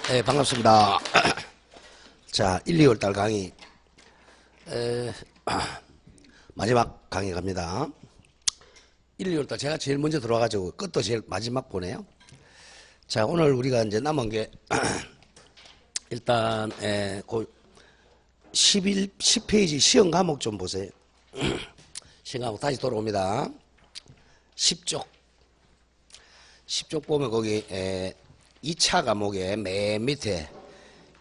네, 반갑습니다. 자, 1, 2월 달 강의 마지막 강의 갑니다. 1, 2월 달 제가 제일 먼저 들어와가지고 끝도 제일 마지막 보네요. 자, 오늘 우리가 이제 남은 게 일단 10페이지 시험 과목 좀 보세요. 시험 과목 다시 돌아옵니다. 10쪽 보면 거기 2차 과목의 맨 밑에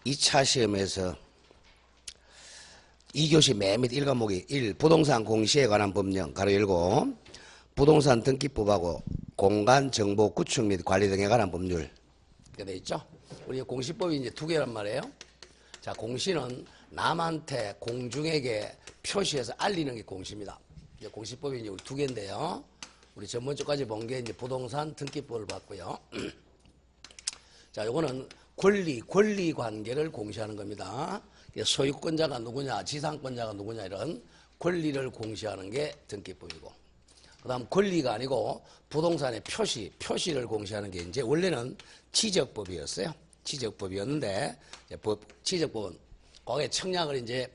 2차 시험에서 2교시 맨 밑 1과목이 1. 부동산 공시에 관한 법령 가로 열고 부동산 등기법하고 공간정보 구축 및 관리 등에 관한 법률 이렇게 돼 있죠. 우리 공시법이 이제 두 개란 말이에요. 자, 공시는 남한테 공중에게 표시해서 알리는 게 공시입니다. 이제 공시법이 이제 우리 두 개인데요. 우리 전번주까지 본 게 이제 부동산 등기법을 봤고요. 자, 요거는 권리 관계를 공시하는 겁니다. 소유권자가 누구냐, 지상권자가 누구냐 이런 권리를 공시하는 게 등기법이고, 그 다음 권리가 아니고 부동산의 표시를 공시하는 게 이제 원래는 지적법이었어요. 지적법이었는데, 지적법은 거기에 청량을 이제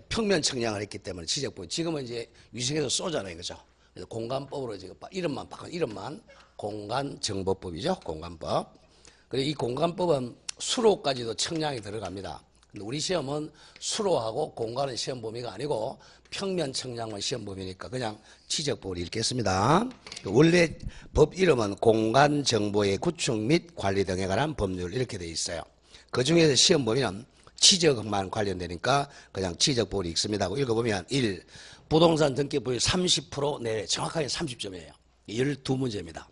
평면 청량을 했기 때문에 지적법, 지금은 이제 위생에서 쏘잖아요. 그죠? 그래서 공간법으로 지금 이름만 바꾼 이름만 공간정보법이죠. 공간법. 그리고 이 공간법은 수로까지도 청량이 들어갑니다. 근데 우리 시험은 수로하고 공간은 시험 범위가 아니고 평면 청량만 시험 범위니까 그냥 지적법을 읽겠습니다. 원래 법 이름은 공간정보의 구축 및 관리 등에 관한 법률 이렇게 돼 있어요. 그 중에서 시험 범위는 지적만 관련되니까 그냥 지적법을 읽습니다 하고 읽어보면 1. 부동산 등기법이 30% 내외, 정확하게 30점이에요. 12문제입니다.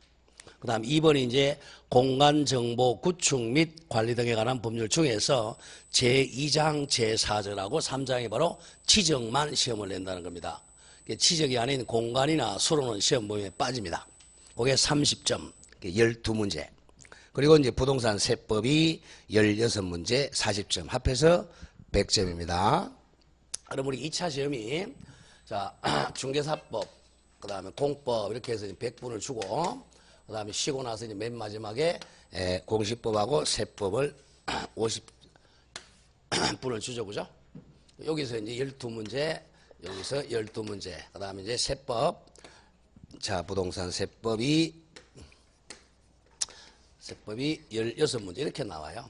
그 다음 2번이 이제 공간정보 구축 및 관리 등에 관한 법률 중에서 제2장 제4절하고 3장이 바로 지적만 시험을 낸다는 겁니다. 지적이 아닌 공간이나 수로는 시험 범위에 빠집니다. 그게 30점, 12문제. 그리고 이제 부동산 세법이 16문제, 40점, 합해서 100점입니다. 그럼 우리 2차 시험이 자, 중개사법, 그 다음에 공법 이렇게 해서 100분을 주고, 그 다음에 쉬고 나서 이제 맨 마지막에 공시법하고 세법을 50분을 주죠. 그죠? 여기서 이제 12문제, 여기서 12문제, 그 다음에 이제 세법, 자, 부동산 세법이 16문제 이렇게 나와요.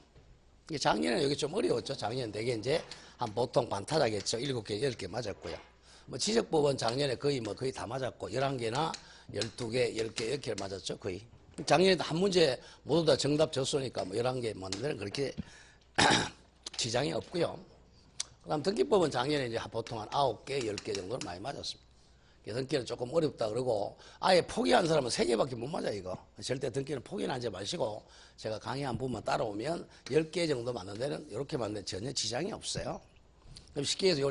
작년에 여기 좀 어려웠죠. 작년 되게 이제 한 보통 반타작했죠. 7개, 10개 맞았고요. 뭐 지적법은 작년에 거의 다 맞았고 11개나 12개, 10개 이렇게 맞았죠. 거의. 작년에도 한 문제 모두 다 정답 줬으니까 뭐 11개 맞는 데는 그렇게 지장이 없고요. 그 다음 등기법은 작년에 이제 보통 한 9개, 10개 정도는 많이 맞았습니다. 등기는 조금 어렵다 그러고 아예 포기한 사람은 3개밖에 못 맞아 이거. 절대 등기는 포기는 하지 마시고 제가 강의 한 번만 따라오면 10개 정도 맞는 데는 이렇게 맞는 데 전혀 지장이 없어요. 그럼 쉽게 해서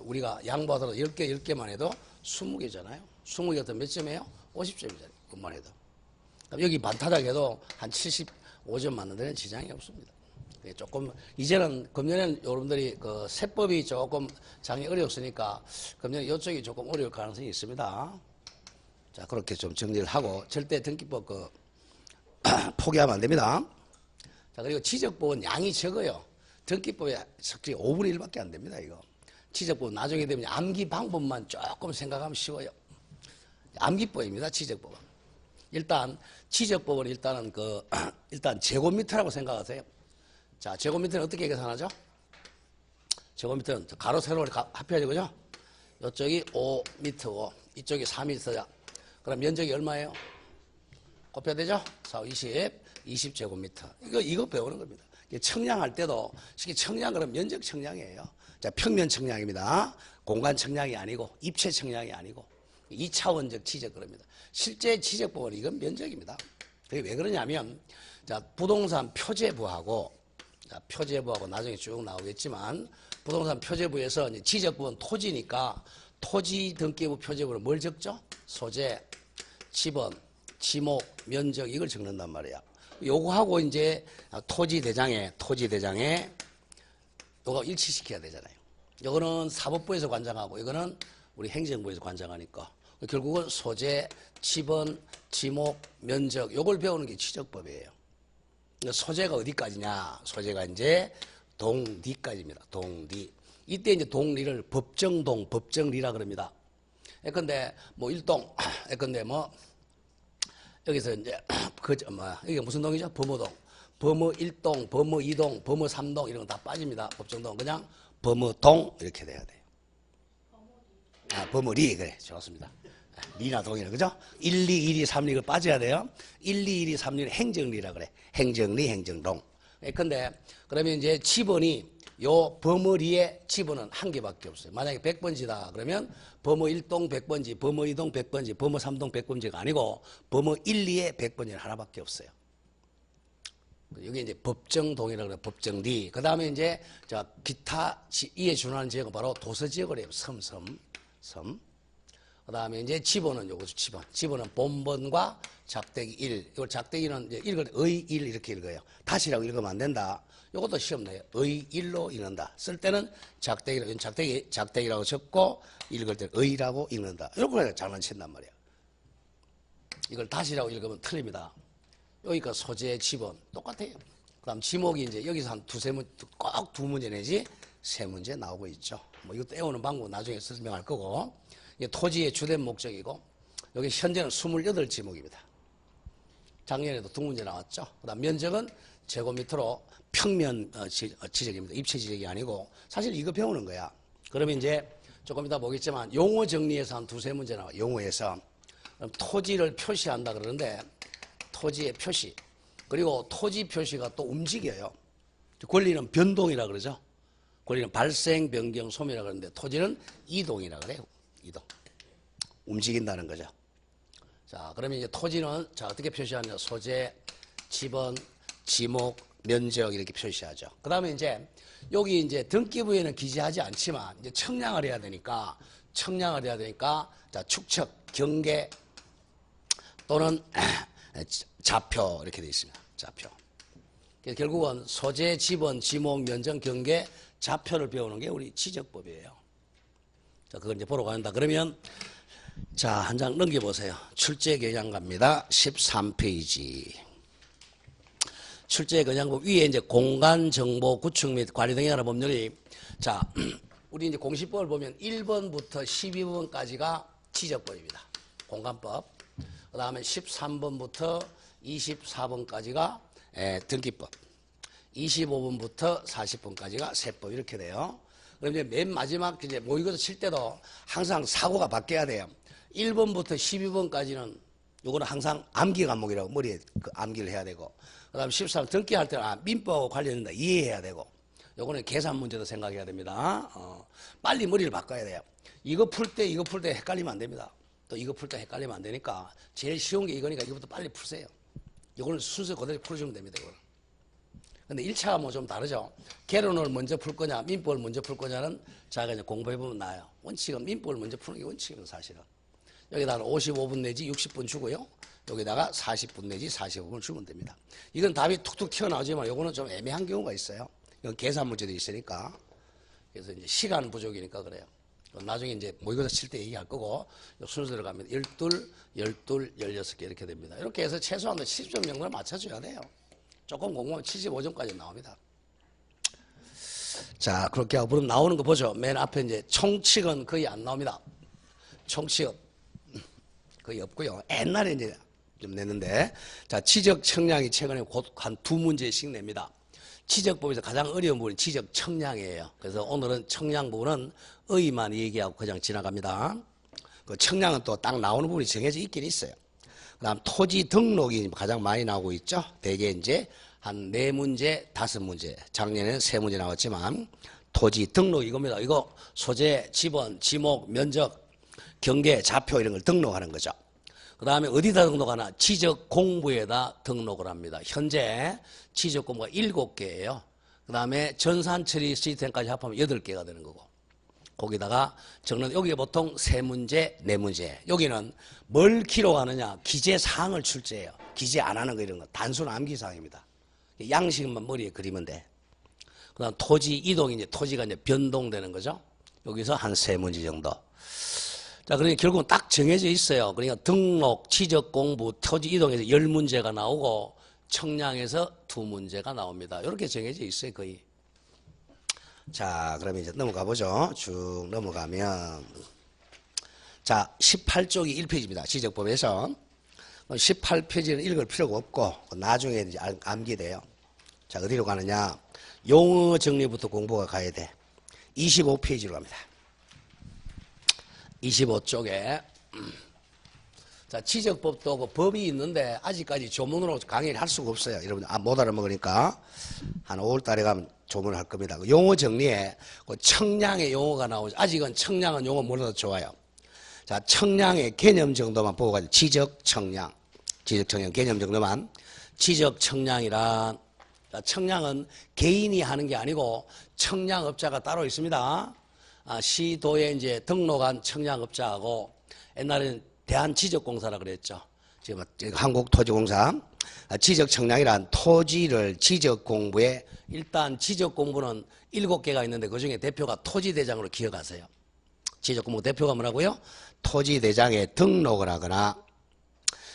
우리가 양보하더라도 10개만 해도 20개잖아요. 20개 같은 몇 점이에요? 50점이잖아요. 그것만 해도. 그럼 여기 반타작해도 한 75점 맞는 데는 지장이 없습니다. 조금 이제는 금년에는 여러분들이 그 세법이 조금 장이 어려웠으니까 금년에 이쪽이 조금 어려울 가능성이 있습니다. 자, 그렇게 좀 정리를 하고 절대 등기법 포기하면 안 됩니다. 자, 그리고 지적법은 양이 적어요. 등기법에 석지 5분의 1밖에 안 됩니다. 이거 지적법은 나중에 되면 암기 방법만 조금 생각하면 쉬워요. 암기법입니다. 지적법은. 일단 지적법은 일단 제곱미터라고 생각하세요. 자, 제곱미터는 어떻게 계산하죠? 제곱미터는 가로 세로를 합해야죠. 그죠? 이쪽이 5m, 이쪽이 4m야. 그럼 면적이 얼마예요? 곱해야 되죠? 4, 20 제곱미터. 이거 배우는 겁니다. 청량할 때도 쉽게 청량 그러면 면적 청량이에요. 자, 평면 청량입니다. 공간 청량이 아니고 입체 청량이 아니고 2차원적 지적 그럽니다. 실제 지적법은 이건 면적입니다. 그게 왜 그러냐면 자, 부동산 표제부하고 나중에 쭉 나오겠지만 부동산 표제부에서 이제 지적법은 토지니까 토지 등기부 표제부로 뭘 적죠? 소재, 지번, 지목, 면적 이걸 적는단 말이야. 요거하고 이제 토지 대장에 요거 일치시켜야 되잖아요. 요거는 사법부에서 관장하고 이거는 우리 행정부에서 관장하니까 결국은 소재, 지번, 지목, 면적 요걸 배우는 게 지적법이에요. 소재가 어디까지냐? 소재가 이제 동리까지입니다. 동리. 이때 이제 동리를 법정동, 법정리라 그럽니다. 예컨대 뭐 일동, 예컨대 뭐 여기서 이제 이게 무슨 동이죠? 범어동, 범어 1동, 범어 2동, 범어 3동 이런 거 다 빠집니다. 법정동 그냥 범어동 이렇게 돼야 돼요. 범어리 그래 좋습니다. 리나 동이라 그죠? 1, 2, 1, 2, 3, 2가 빠져야 돼요. 1, 2, 1, 2, 3, 2는 행정리라 그래. 행정리, 행정동. 예컨대 그러면 이제 지번이 요 범어리의 지번은 한 개밖에 없어요. 만약에 100번지다 그러면 범어 1동 100번지, 범어 2동 100번지, 범어 3동 100번지가 아니고 범어 1, 2의 100번지는 하나밖에 없어요. 여기 이제 법정동이라고 그래요. 법정리. 그 다음에 이제 기타 이에 준하는 지역은 바로 도서지역을 해요. 섬. 그 다음에 이제 지번은 요거죠. 지번은 본번과 작대기 1. 이걸 작대기는 이제 읽을 때 의 1 이렇게 읽어요. 다시라고 읽으면 안 된다. 요것도 시험 내요. 의 1로 읽는다. 쓸 때는 작대기라고 적고 읽을 때는 의라고 읽는다. 이렇게 장난친단 말이에요. 이걸 다시라고 읽으면 틀립니다. 여기가 소재 지번 똑같아요. 그 다음 지목이 이제 여기서 한 두세 문제, 꼭 두 문제 내지 세 문제 나오고 있죠. 뭐 이것도 외우는 방법 나중에 설명할 거고. 이게 토지의 주된 목적이고, 여기 현재는 28지목입니다. 작년에도 두 문제 나왔죠. 그 다음 면적은 제곱미터로 평면 지적입니다. 입체 지적이 아니고, 사실 이거 배우는 거야. 그러면 이제 조금 이따 보겠지만, 용어 정리에서 한 두세 문제 나와요. 용어에서. 그럼 토지를 표시한다 그러는데, 토지의 표시. 그리고 토지 표시가 또 움직여요. 권리는 변동이라 그러죠. 권리는 발생, 변경, 소멸이라 그러는데, 토지는 이동이라 그래요. 이동. 움직인다는 거죠. 자, 그러면 이제 토지는 자, 어떻게 표시하냐? 소재, 지번, 지목, 면적 이렇게 표시하죠. 그 다음에 이제 여기 이제 등기부에는 기재하지 않지만 이제 청량을 해야 되니까 자, 축척, 경계 또는 좌표 이렇게 되어 있습니다. 좌표. 그래서 결국은 소재, 지번, 지목, 면적, 경계, 좌표를 배우는 게 우리 지적법이에요. 자, 그걸 이제 보러 간다. 그러면, 자, 한 장 넘겨보세요. 출제경향 갑니다. 13페이지. 출제경향법 위에 이제 공간정보 구축 및 관리 등에 관한 법률이, 자, 우리 이제 공시법을 보면 1번부터 12번까지가 지적법입니다. 공간법. 그 다음에 13번부터 24번까지가 등기법. 25번부터 40번까지가 세법 이렇게 돼요. 그럼 이제 맨 마지막 이제 모의고사 칠 때도 항상 사고가 바뀌어야 돼요. 1번부터 12번까지는 요거는 항상 암기 과목이라고 머리에 그 암기를 해야 되고, 그 다음에 13 등기할 때는 민법하고 관련된다 이해해야 되고, 요거는 계산 문제도 생각해야 됩니다. 빨리 머리를 바꿔야 돼요. 이거 풀 때 헷갈리면 안 됩니다. 또 이거 풀 때 헷갈리면 안 되니까 제일 쉬운 게 이거니까 이거부터 빨리 푸세요. 이거는 순서 그대로 풀어주면 됩니다. 이거는. 근데 1차가 뭐 좀 다르죠. 개론을 먼저 풀 거냐, 민법을 먼저 풀 거냐는 자기가 이제 공부해보면 나아요. 원칙은 민법을 먼저 푸는 게 원칙이에요, 사실은. 여기다가 55분 내지 60분 주고요. 여기다가 40분 내지 45분을 주면 됩니다. 이건 답이 툭툭 튀어나오지만 이거는 좀 애매한 경우가 있어요. 이건 계산 문제도 있으니까. 그래서 이제 시간 부족이니까 그래요. 나중에 이제 모의고사 칠 때 얘기할 거고, 순서대로 가면 12, 16개 이렇게 됩니다. 이렇게 해서 최소한 70점 정도를 맞춰줘야 돼요. 조금 공부하면 75점까지 나옵니다. 자, 그렇게 하고 그럼 나오는 거 보죠. 맨 앞에 이제 총칙은 거의 안 나옵니다. 총칙은 거의 없고요. 옛날에 이제 좀 냈는데, 자, 지적 청량이 최근에 곧 한 두 문제씩 냅니다. 지적법에서 가장 어려운 부분이 지적 청량이에요. 그래서 오늘은 청량 부분은 의만 얘기하고 그냥 지나갑니다. 그 청량은 또 딱 나오는 부분이 정해져 있긴 있어요. 그 다음 토지 등록이 가장 많이 나오고 있죠. 대개 이제 한 4문제, 5문제. 작년에는 3문제 나왔지만 토지 등록 이겁니다. 이거 소재, 지번, 지목, 면적, 경계, 좌표 이런 걸 등록하는 거죠. 그 다음에 어디다 등록하나? 지적공부에다 등록을 합니다. 현재 지적공부가 7개예요. 그 다음에 전산처리 시스템까지 합하면 8개가 되는 거고. 거기다가 적는 여기에 보통 3문제, 4문제. 여기는 뭘 기록하느냐? 기재사항을 출제해요. 기재 안 하는 거 이런 거. 단순 암기사항입니다. 양식만 머리에 그리면 돼. 그 다음 토지 이동이 이제 토지가 이제 변동되는 거죠. 여기서 한 3문제 정도. 자, 그러니까 결국은 딱 정해져 있어요. 그러니까 등록, 지적 공부, 토지 이동에서 10문제가 나오고 청량에서 두 문제가 나옵니다. 이렇게 정해져 있어요, 거의. 자, 그러면 이제 넘어가 보죠. 쭉 넘어가면. 자, 18쪽이 1페이지입니다. 지적법에서. 18페이지는 읽을 필요가 없고, 나중에 이제 암기돼요. 자, 어디로 가느냐. 용어 정리부터 공부가 가야 돼. 25페이지로 갑니다. 25쪽에. 자, 지적법도 그 법이 있는데 아직까지 조문으로 강의를 할 수가 없어요. 여러분 못 알아먹으니까 한 5월 달에 가면 조문을 할 겁니다. 용어 정리에 그 청량의 용어가 나오죠. 아직은 청량은 용어 몰라도 좋아요. 자, 청량의 개념 정도만 보고 가죠. 지적 청량. 지적 청량 개념 정도만. 지적 청량이란, 청량은 개인이 하는 게 아니고 청량업자가 따로 있습니다. 시도에 이제 등록한 청량업자하고 옛날에는 대한지적공사라 그랬죠. 지금 한국토지공사. 지적청량이란 토지를 지적공부에, 일단 지적공부는 7개가 있는데 그중에 대표가 토지대장으로 기억하세요. 지적공부 대표가 뭐라고요? 토지대장에 등록을 하거나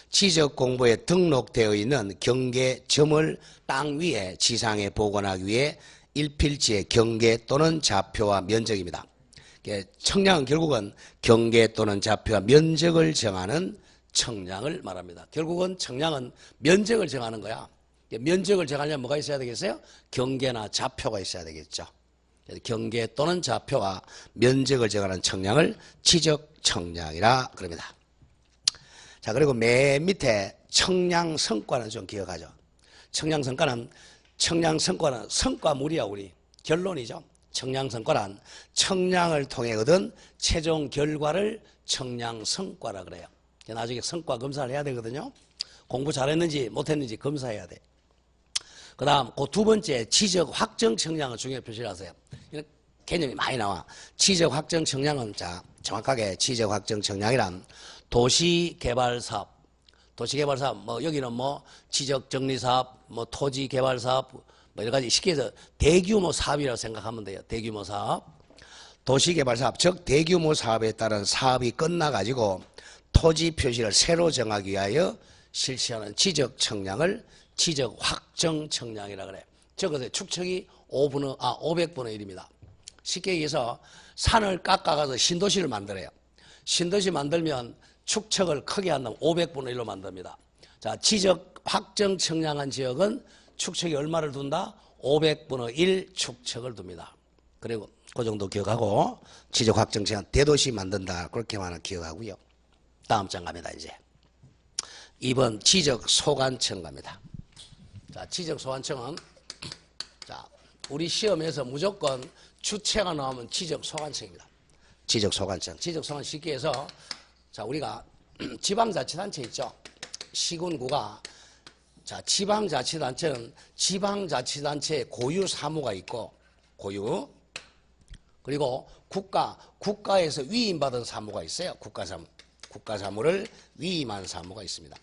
지적공부에 등록되어 있는 경계점을 땅 위에 지상에 복원하기 위해 일필지의 경계 또는 좌표와 면적입니다. 청량은 결국은 경계 또는 좌표와 면적을 정하는 청량을 말합니다. 결국은 청량은 면적을 정하는 거야. 면적을 정하려면 뭐가 있어야 되겠어요? 경계나 좌표가 있어야 되겠죠. 경계 또는 좌표와 면적을 정하는 청량을 지적 청량이라 그럽니다. 자, 그리고 맨 밑에 청량 성과는 좀 기억하죠. 청량 성과는 성과물이야, 우리. 결론이죠. 청량 성과란 청량을 통해 얻은 최종 결과를 청량 성과라 그래요. 나중에 성과 검사를 해야 되거든요. 공부 잘했는지 못했는지 검사해야 돼. 그 다음 그 두 번째 지적 확정 청량을 중요히 표시를 하세요. 개념이 많이 나와. 지적 확정 청량은, 자, 정확하게 지적 확정 청량이란 도시개발사업, 뭐 여기는 뭐 지적정리사업, 뭐 토지개발사업, 뭐 여러 가지 쉽게 해서 대규모 사업이라고 생각하면 돼요. 대규모 사업. 도시개발사업, 즉 대규모 사업에 따른 사업이 끝나가지고 토지 표시를 새로 정하기 위하여 실시하는 지적 청량을 지적 확정 청량이라 그래. 적어서 축척이 500분의 1입니다. 쉽게 얘기해서 산을 깎아가서 신도시를 만들어요. 신도시 만들면 축척을 크게 한다면 500분의 1로 만듭니다. 자, 지적 확정 청량한 지역은 축척이 얼마를 둔다? 500분의 1 축척을 둡니다. 그리고 그 정도 기억하고, 지적 확정 청량 대도시 만든다, 그렇게만 기억하고요. 다음 장 갑니다. 이제 2번 지적 소관청 갑니다. 자, 지적 소관청은, 자, 우리 시험에서 무조건 주체가 나오면 지적 소관청입니다. 지적 소관청. 지적 소관 쉽게 해서, 자, 우리가 지방자치단체 있죠. 시군구가, 자, 지방자치단체는 지방자치단체의 고유 사무가 있고, 고유. 그리고 국가에서 위임받은 사무가 있어요. 국가사무를 위임한 사무가 있습니다.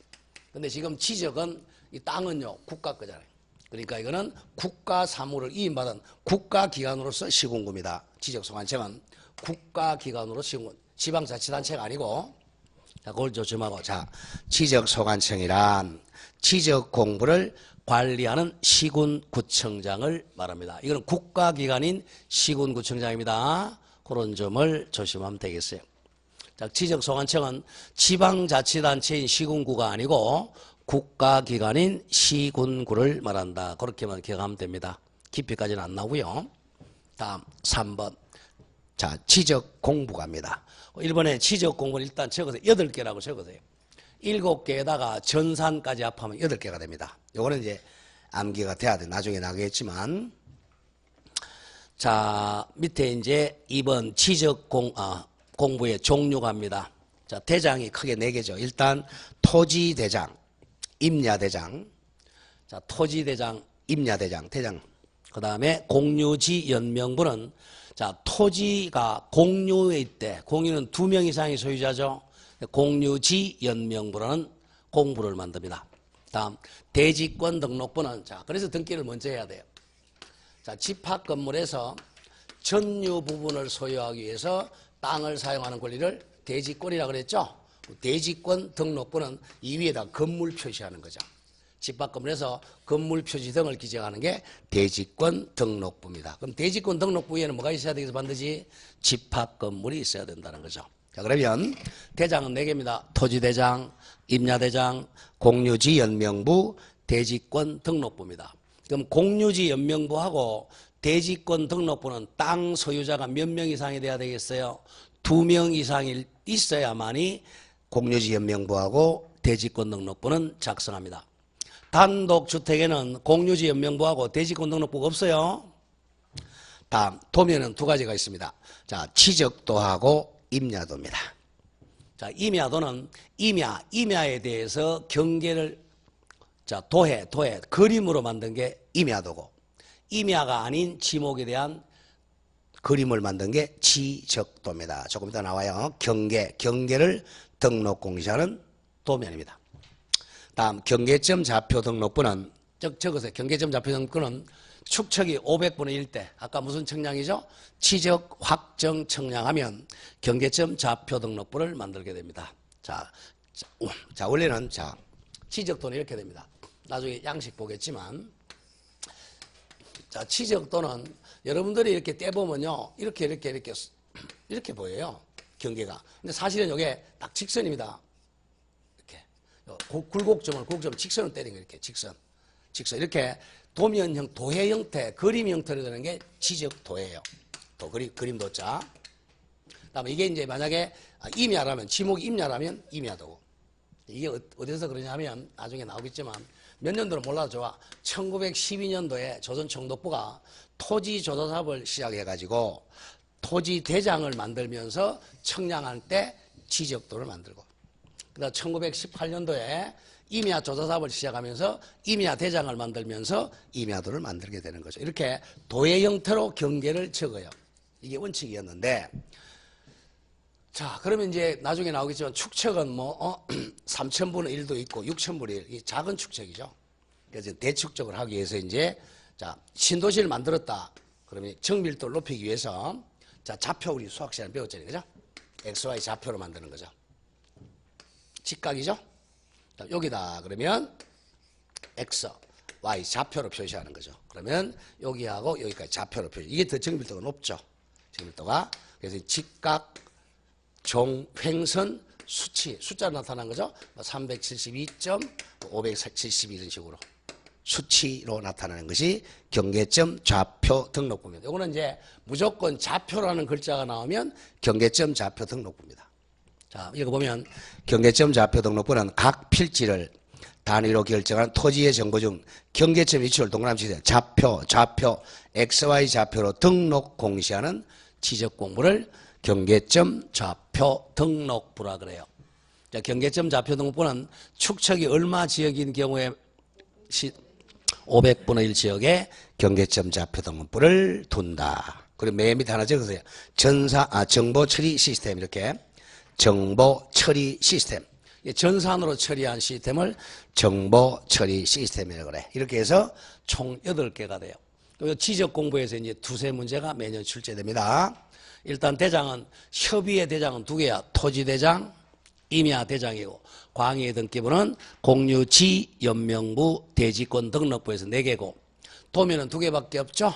근데 지금 지적은, 이 땅은요, 국가 거잖아요. 그러니까 이거는 국가사무를 위임받은 국가기관으로서 시군구입니다. 지적소관청은 국가기관으로 시군구, 지방자치단체가 아니고, 자, 그걸 조심하고. 자, 지적소관청이란 지적공부를 관리하는 시군구청장을 말합니다. 이건 국가기관인 시군구청장입니다. 그런 점을 조심하면 되겠어요. 자, 지적소관청은 지방자치단체인 시군구가 아니고 국가기관인 시군구를 말한다. 그렇게만 기억하면 됩니다. 깊이까지는 안 나오고요. 다음 3번. 자, 지적공부 갑니다. 1번에 지적공부는 일단 적으세요. 8개라고 적으세요. 7개에다가 전산까지 합하면 8개가 됩니다. 요거는 이제 암기가 돼야 돼. 나중에 나가겠지만. 자, 밑에 이제 2번 공부의 종류가 합니다. 자, 대장이 크게 4개죠. 일단 토지대장, 임야대장. 자, 토지대장, 임야대장, 대장. 그 다음에 공유지 연명부는, 자, 토지가 공유에 있대. 공유는 2명 이상의 소유자죠. 공유지 연명부라는 공부를 만듭니다. 다음 대지권 등록부는, 자, 그래서 등기를 먼저 해야 돼요. 자, 집합 건물에서 전유 부분을 소유하기 위해서 땅을 사용하는 권리를 대지권이라고 그랬죠. 대지권 등록부는 이 위에다 건물 표시하는 거죠. 집합건물 해서 건물 표시 등을 기재하는 게 대지권 등록부입니다. 그럼 대지권 등록부에는 뭐가 있어야 되겠어? 반드시 집합건물이 있어야 된다는 거죠. 자, 그러면 대장은 4개입니다. 토지대장, 임야대장, 공유지 연명부, 대지권 등록부입니다. 그럼 공유지 연명부하고 대지권 등록부는 땅 소유자가 몇 명 이상이 돼야 되겠어요? 2명 이상이 있어야만이 공유지 연명부하고 대지권 등록부는 작성합니다. 단독주택에는 공유지 연명부하고 대지권 등록부가 없어요. 다음 도면은 2가지가 있습니다. 자, 취적도하고 임야도입니다. 자, 임야도는 임야에 대해서 경계를 자, 도해 그림으로 만든 게 임야도고, 임야가 아닌 지목에 대한 그림을 만든 게 취적도입니다. 조금 이따 나와요. 경계를 등록 공시하는 도면입니다. 다음 경계점 좌표 등록부는 적으세요. 경계점 좌표 등록부는 축척이 500분의 1대 아까 무슨 청량이죠? 취적 확정 청량하면 경계점 좌표 등록부를 만들게 됩니다. 자 원래는 취적도는 이렇게 됩니다. 나중에 양식 보겠지만, 자, 취적도는 여러분들이 이렇게 떼보면요, 이렇게 보여요, 경계가. 근데 사실은 이게 딱 직선입니다. 이렇게 굴곡점을 직선을 때리는 거, 이렇게 직선 이렇게 도면형, 도해 형태, 그림 형태로 되는 게 취적도예요. 그림도자. 그다음에 이게 이제 만약에 임야라면, 지목이 임야라면 임야도고. 이게 어디서 그러냐면 나중에 나오겠지만 몇 년도는 몰라도 좋아. 1912년도에 조선총독부가 토지조사 사업을 시작해가지고 토지대장을 만들면서 청량할 때 취적도를 만들고, 그다음 1918년도에 임야조사 사업을 시작하면서 임야대장을 만들면서 임야도를 만들게 되는 거죠. 이렇게 도의 형태로 경계를 적어요. 이게 원칙이었는데, 자, 그러면 이제 나중에 나오겠지만 축척은 3,000분의 1도 있고 6,000분의 1, 이 작은 축척이죠. 그래서 대축척을 하기 위해서 이제, 자, 신도시를 만들었다. 그러면 정밀도를 높이기 위해서, 자, 좌표 우리 수학 시간에 배웠잖아요. 그죠? XY 좌표로 만드는 거죠. 직각이죠? 자, 여기다 그러면 X, Y 좌표로 표시하는 거죠. 그러면 여기하고 여기까지 좌표로 표시. 이게 더 정밀도가 높죠. 정밀도가. 그래서 직각, 횡선, 수치, 숫자로 나타난 거죠. 372.572 이런 식으로 수치로 나타나는 것이 경계점 좌표 등록부입니다. 이거는 이제 무조건 좌표라는 글자가 나오면 경계점 좌표 등록부입니다. 자, 이거 보면 경계점 좌표 등록부는 각 필지를 단위로 결정한 토지의 정보 중 경계점 위치를 동그라미 치세요. 좌표, XY 좌표로 등록 공시하는 지적 공부를 경계점 좌표 등록부라 그래요. 자, 경계점 좌표 등록부는 축척이 얼마 지역인 경우에 500분의 1 지역에 경계점 좌표 등록부를 둔다. 그리고 맨 밑에 하나 적으세요. 정보 처리 시스템, 이렇게 정보 처리 시스템. 전산으로 처리한 시스템을 정보 처리 시스템이라고 그래. 이렇게 해서 총 8개가 돼요. 지적 공부에서 이제 두세 문제가 매년 출제됩니다. 일단 대장은, 협의의 대장은 2개야. 토지대장, 임야대장이고, 광의의 등기부는 공유지, 연명부, 대지권 등록부에서 4개고, 도면은 2개밖에 없죠.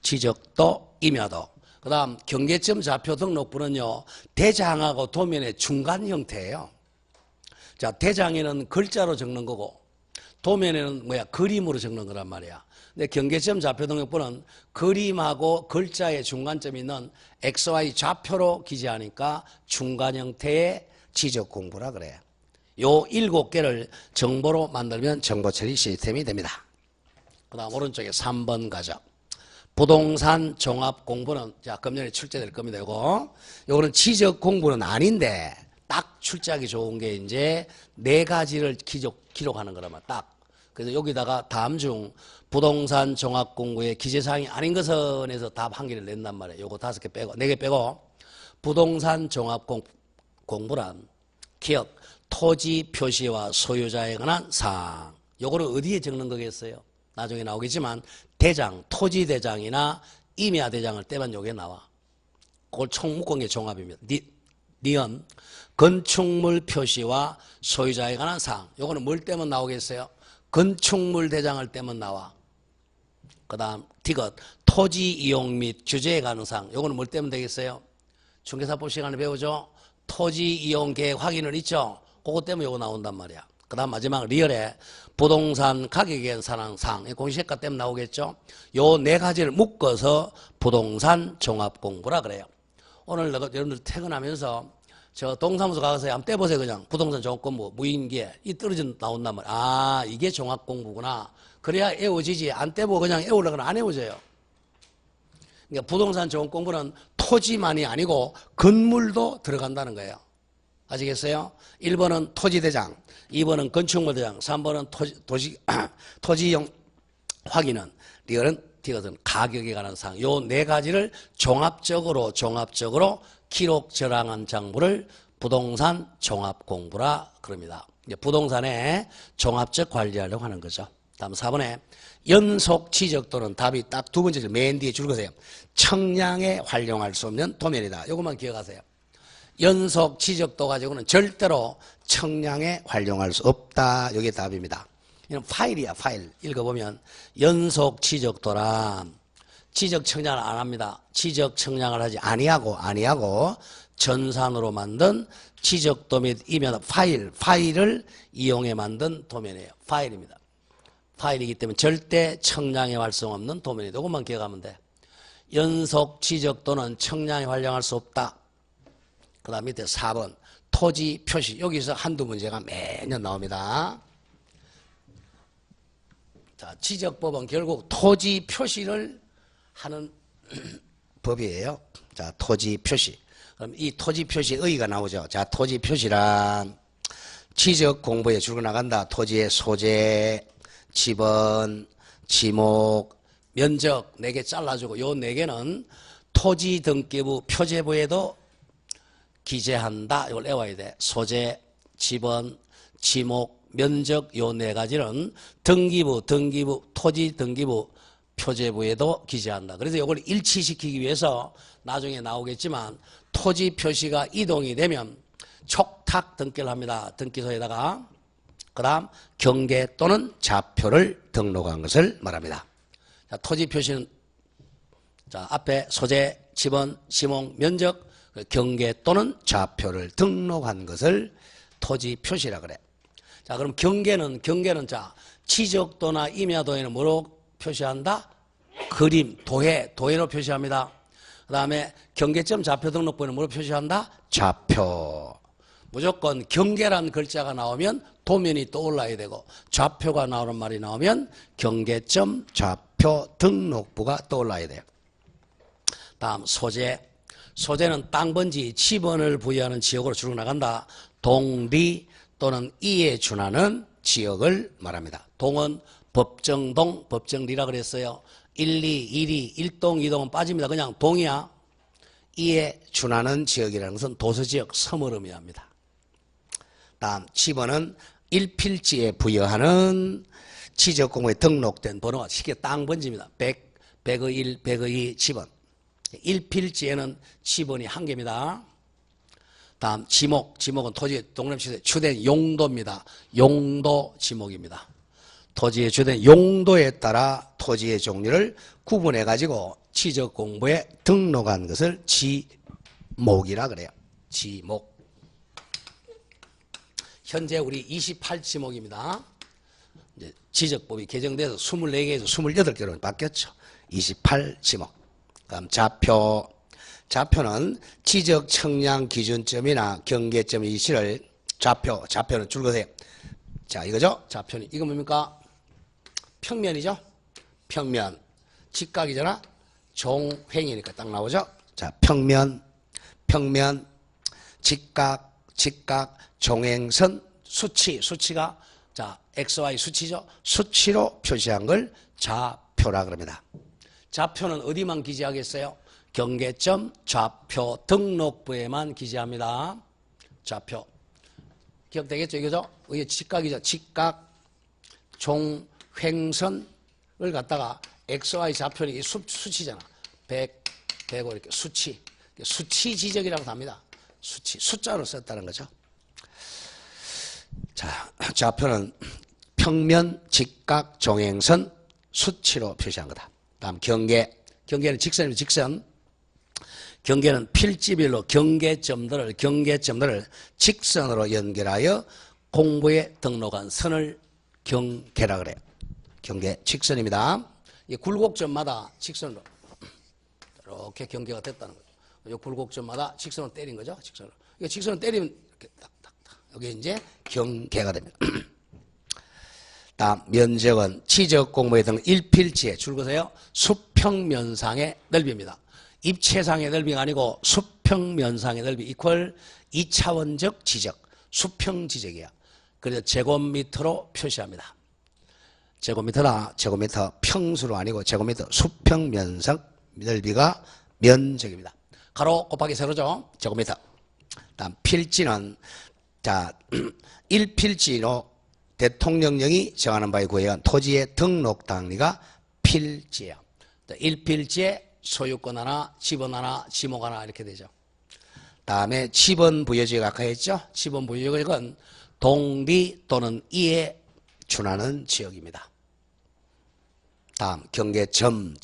지적도, 임야도. 그 다음 경계점 좌표 등록부는요, 대장하고 도면의 중간 형태예요. 자, 대장에는 글자로 적는 거고, 도면에는 그림으로 적는 거란 말이야. 근데 경계점 좌표 등록부는 그림하고 글자의 중간점이 있는 XY 좌표로 기재하니까 중간 형태의 지적 공부라 그래요. 요 7개를 정보로 만들면 정보 처리 시스템이 됩니다. 그 다음 오른쪽에 3번 가죠. 부동산 종합 공부는, 자, 금년에 출제될 겁니다. 요거는 지적 공부는 아닌데 딱 출제하기 좋은 게 이제 4가지를 기록하는 거라면 딱. 그래서 여기다가 다음 중 부동산 종합 공부의 기재사항이 아닌 것은 해서 답 1개를 낸단 말이에요. 요거 5개 빼고, 4개 빼고, 부동산 종합 공부란 기억, 토지 표시와 소유자에 관한 사항. 요거를 어디에 적는 거겠어요? 나중에 나오겠지만 대장, 토지대장이나 임야대장을 떼면 요게 나와. 그걸 총 묶은 게 종합입니다. 니은, 건축물 표시와 소유자에 관한 사항. 요거는 뭘 떼면 나오겠어요? 건축물 대장을 떼면 나와. 그 다음 디귿 토지 이용 및 규제에 관한 사항. 요거는 뭘 떼면 되겠어요? 중개사법 시간에 배우죠. 토지 이용 계획 확인은 있죠. 그거 때문에 요거 나온단 말이야. 그 다음 마지막 리얼에 부동산 가격에 관한 사항. 공시지가 때문에 나오겠죠. 요 네 가지를 묶어서 부동산 종합공부라 그래요. 오늘 여러분들 퇴근하면서 저 동사무소 가서 한번 떼보세요. 그냥 부동산 종합공부 무인기에 이 떨어져 나온단 말이야. 아, 이게 종합공부구나. 그래야 애워지지. 안 떼보고 그냥 애우려고는 안 애워져요. 그러니까 부동산 종합공부는 토지만이 아니고 건물도 들어간다는 거예요. 아시겠어요? 1번은 토지대장, 2번은 건축물대장, 3번은 토지용 확인은, 리얼은 디귿은 가격에 관한 사항. 요 네 가지를 종합적으로 기록 저장한 장부를 부동산 종합공부라 그럽니다. 이제 부동산의 종합적 관리하려고 하는 거죠. 다음 4번에 연속 지적도는 답이 딱 두 번째 맨 뒤에 줄 거세요. 청량에 활용할 수 없는 도면이다. 이것만 기억하세요. 연속 지적도 가지고는 절대로 청량에 활용할 수 없다. 이게 답입니다. 이건 파일이야, 파일. 읽어보면 연속 지적도라 지적 청량을 안 합니다. 지적 청량을 하지 아니하고 전산으로 만든 지적도 및 이면 파일을 이용해 만든 도면이에요. 파일입니다. 파일이기 때문에 절대 청량에 활용 없는 도면이다. 이것만 기억하면 돼. 연속 지적도는 청량에 활용할 수 없다. 그 다음 밑에 4번 토지 표시. 여기서 한두 문제가 매년 나옵니다. 자, 지적법은 결국 토지 표시를 하는 법이에요. 자, 토지 표시. 그럼 이 토지 표시 의의가 나오죠. 자, 토지 표시란 지적 공부에 줄고 나간다. 토지의 소재, 지번, 지목, 면적 4개 잘라주고 요 4개는 토지 등기부 표제부에도 기재한다. 이걸 외워야 돼. 소재, 지번, 지목, 면적 요 4가지는 토지 등기부 표제부에도 기재한다. 그래서 이걸 일치시키기 위해서 나중에 나오겠지만 토지 표시가 이동이 되면 촉탁 등기를 합니다. 등기소에다가. 그 다음 경계 또는 좌표를 등록한 것을 말합니다. 자, 토지 표시는 자, 앞에 소재, 지번, 지목, 면적, 경계 또는 좌표를 등록한 것을 토지 표시라 그래. 자, 그럼 경계는 자, 지적도나 임야도에는 뭐로 표시한다? 그림, 도해로 표시합니다. 그 다음에 경계점 좌표 등록부에는 뭐로 표시한다? 좌표. 무조건 경계란 글자가 나오면 도면이 떠올라야 되고 좌표가 나오는 말이 나오면 경계점 좌표 등록부가 떠올라야 돼요. 다음 소재. 소재는 땅 번지 지번을 부여하는 지역으로 줄고 나간다. 동리 또는 이에 준하는 지역을 말합니다. 동은 법정동, 법정리라 그랬어요. 1, 2, 1리, 1동, 2동은 빠집니다. 그냥 동이야. 이에 준하는 지역이라는 것은 도서지역, 섬을 의미합니다. 다음 지번은 일필지에 부여하는 지적공부에 등록된 번호가 쉽게 땅 번지입니다. 100, 100의 1, 100의 2 지번. 일필지에는 지번이 한 개입니다. 다음 지목은 토지의 동남시대 주된 용도입니다. 용도 지목입니다. 토지의 주된 용도에 따라 토지의 종류를 구분해 가지고 지적공부에 등록한 것을 지목이라 그래요. 지목. 현재 우리 28지목입니다. 이제 지적법이 개정돼서 24개에서 28개로 바뀌었죠. 28지목. 그다음 좌표는 지적 청량 기준점이나 경계점 위치를 좌표는 줄거세요. 자, 이거죠? 좌표는 이거 뭡니까? 평면이죠? 평면. 직각이잖아? 종횡이니까 딱 나오죠? 자, 평면, 직각, 종횡선, 수치가 자, XY 수치죠? 수치로 표시한 걸 좌표라 그럽니다. 좌표는 어디만 기재하겠어요? 경계점 좌표 등록부에만 기재합니다. 좌표. 기억되겠죠? 이거죠? 이게 직각이죠? 직각, 종횡선을 갖다가 XY 좌표는 이 수치잖아. 100, 105 이렇게 수치 지적이라고 합니다. 숫자로 썼다는 거죠. 자, 좌표는 평면, 직각, 종행선, 수치로 표시한 거다. 다음 경계. 경계는 직선이면 직선. 경계는 필지별로 경계점들을 직선으로 연결하여 공부에 등록한 선을 경계라 그래요. 경계 직선입니다. 이 굴곡점마다 직선으로 이렇게 경계가 됐다는 거죠. 이 굴곡점마다 직선으로 때린 거죠. 직선으로. 이거 직선으로 때리면 이렇게 딱딱딱. 여기 이제 경계가 됩니다. 다음 면적은 지적 공부에 등 일필지에 줄거세요. 수평면상의 넓이입니다. 입체상의 넓이가 아니고 수평면상의 넓이 이퀄 2차원적 지적, 수평지적이야. 그래서 제곱미터로 표시합니다. 제곱미터나 제곱미터 평수로 아니고 제곱미터 수평면적 넓이가 면적입니다. 가로 곱하기 세로죠. 제곱미터. 다음 필지는 자 1필지로 대통령령이 정하는 바에 구의한 토지의 등록 당리가 필지예요. 1필지에 소유권 하나, 지번 하나, 지목 하나 이렇게 되죠. 다음에 지번 부여지역이 아까 했죠. 지번 부여지역은 동리 또는 이에 준하는 지역입니다. 다음 경계점,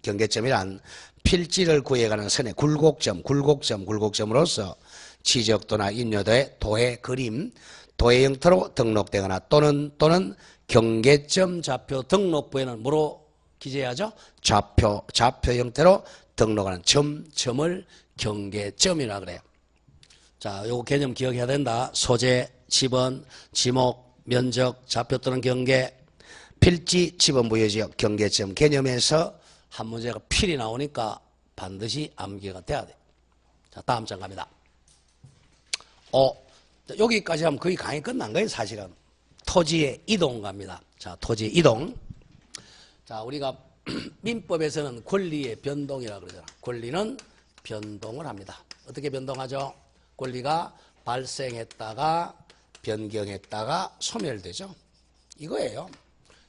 경계점이란 필지를 구해가는 선의 굴곡점으로서 지적도나 인여도의 도해 그림, 도해 형태로 등록되거나 또는 경계점 좌표 등록부에는 뭐로 기재해야죠? 좌표 형태로 등록하는 점을 경계점이라 그래요. 자, 요거 개념 기억해야 된다. 소재, 지번, 지목, 면적, 좌표 또는 경계, 필지, 지번 부여지역, 경계점 개념에서 한 문제가 필이 나오니까 반드시 암기가 돼야 돼. 자, 다음 장 갑니다. 여기까지 하면 거의 강의 끝난 거예요, 사실은. 토지의 이동 갑니다. 자, 토지의 이동. 자, 우리가 민법에서는 권리의 변동이라고 그러잖아. 권리는 변동을 합니다. 어떻게 변동하죠? 권리가 발생했다가 변경했다가 소멸되죠. 이거예요.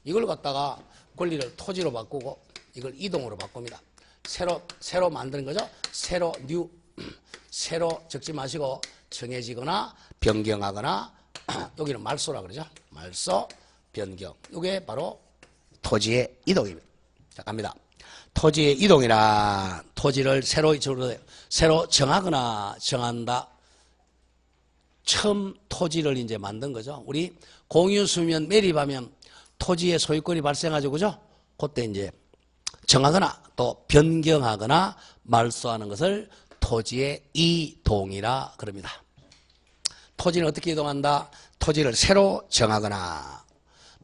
이걸 갖다가 권리를 토지로 바꾸고 이걸 이동으로 바꿉니다. 새로 만드는 거죠. 새로 적지 마시고 정해지거나 변경하거나 여기는 말소라 그러죠. 말소, 변경. 이게 바로 토지의 이동입니다. 자, 갑니다. 토지의 이동이란 토지를 새로 정하거나 정한다. 처음 토지를 이제 만든 거죠. 우리 공유수면 매립하면 토지의 소유권이 발생하죠. 그죠? 그때 이제 정하거나 또 변경하거나 말소하는 것을 토지의 이동이라 그럽니다. 토지는 어떻게 이동한다? 토지를 새로 정하거나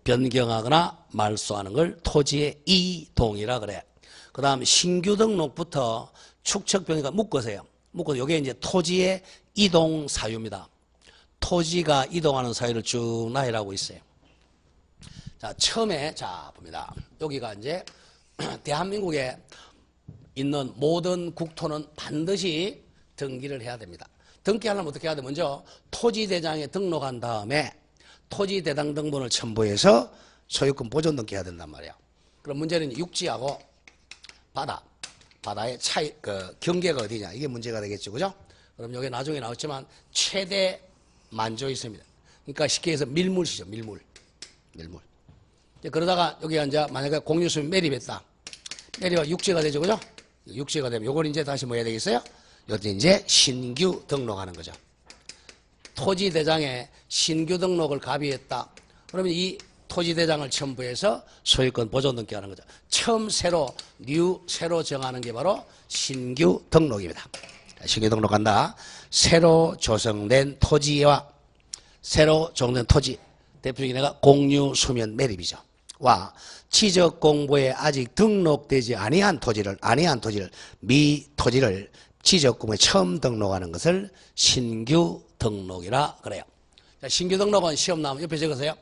변경하거나 말소하는 걸 토지의 이동이라 그래. 그 다음 신규 등록부터 축척변경과 묶으세요. 묶어서 이게 이제 토지의 이동 사유입니다. 토지가 이동하는 사유를 쭉 나열하고 있어요. 자, 처음에 자 봅니다. 여기가 이제 대한민국에 있는 모든 국토는 반드시 등기를 해야 됩니다. 등기하려면 어떻게 해야 돼? 먼저 토지대장에 등록한 다음에 토지대장 등본을 첨부해서 소유권 보존 등기해야 된단 말이에요. 그럼 문제는 육지하고 바다의 차이, 경계가 어디냐 이게 문제가 되겠죠, 그죠? 그럼 여기 나중에 나왔지만 최대 만조 있습니다. 그러니까 쉽게 해서 밀물이죠, 밀물. 그러다가 여기가 이제 만약에 공유수면 매립했다. 매립이 육지가 되죠, 그죠? 육지가 되면 요걸 이제 다시 뭐 해야 되겠어요? 여기 이제 신규 등록하는 거죠. 토지대장에 신규 등록을 가비했다. 그러면 이 토지대장을 첨부해서 소유권 보존 등기하는 거죠. 처음 새로 정하는 게 바로 신규 등록입니다. 신규 등록한다. 새로 조성된 토지와 새로 조성된 토지 대표적인 애가 공유수면 매립이죠. 와 지적 공부에 아직 등록되지 아니한 토지를 토지를 지적 공부에 처음 등록하는 것을 신규 등록이라 그래요. 자, 신규 등록은 시험 나오면 옆에 적으세요.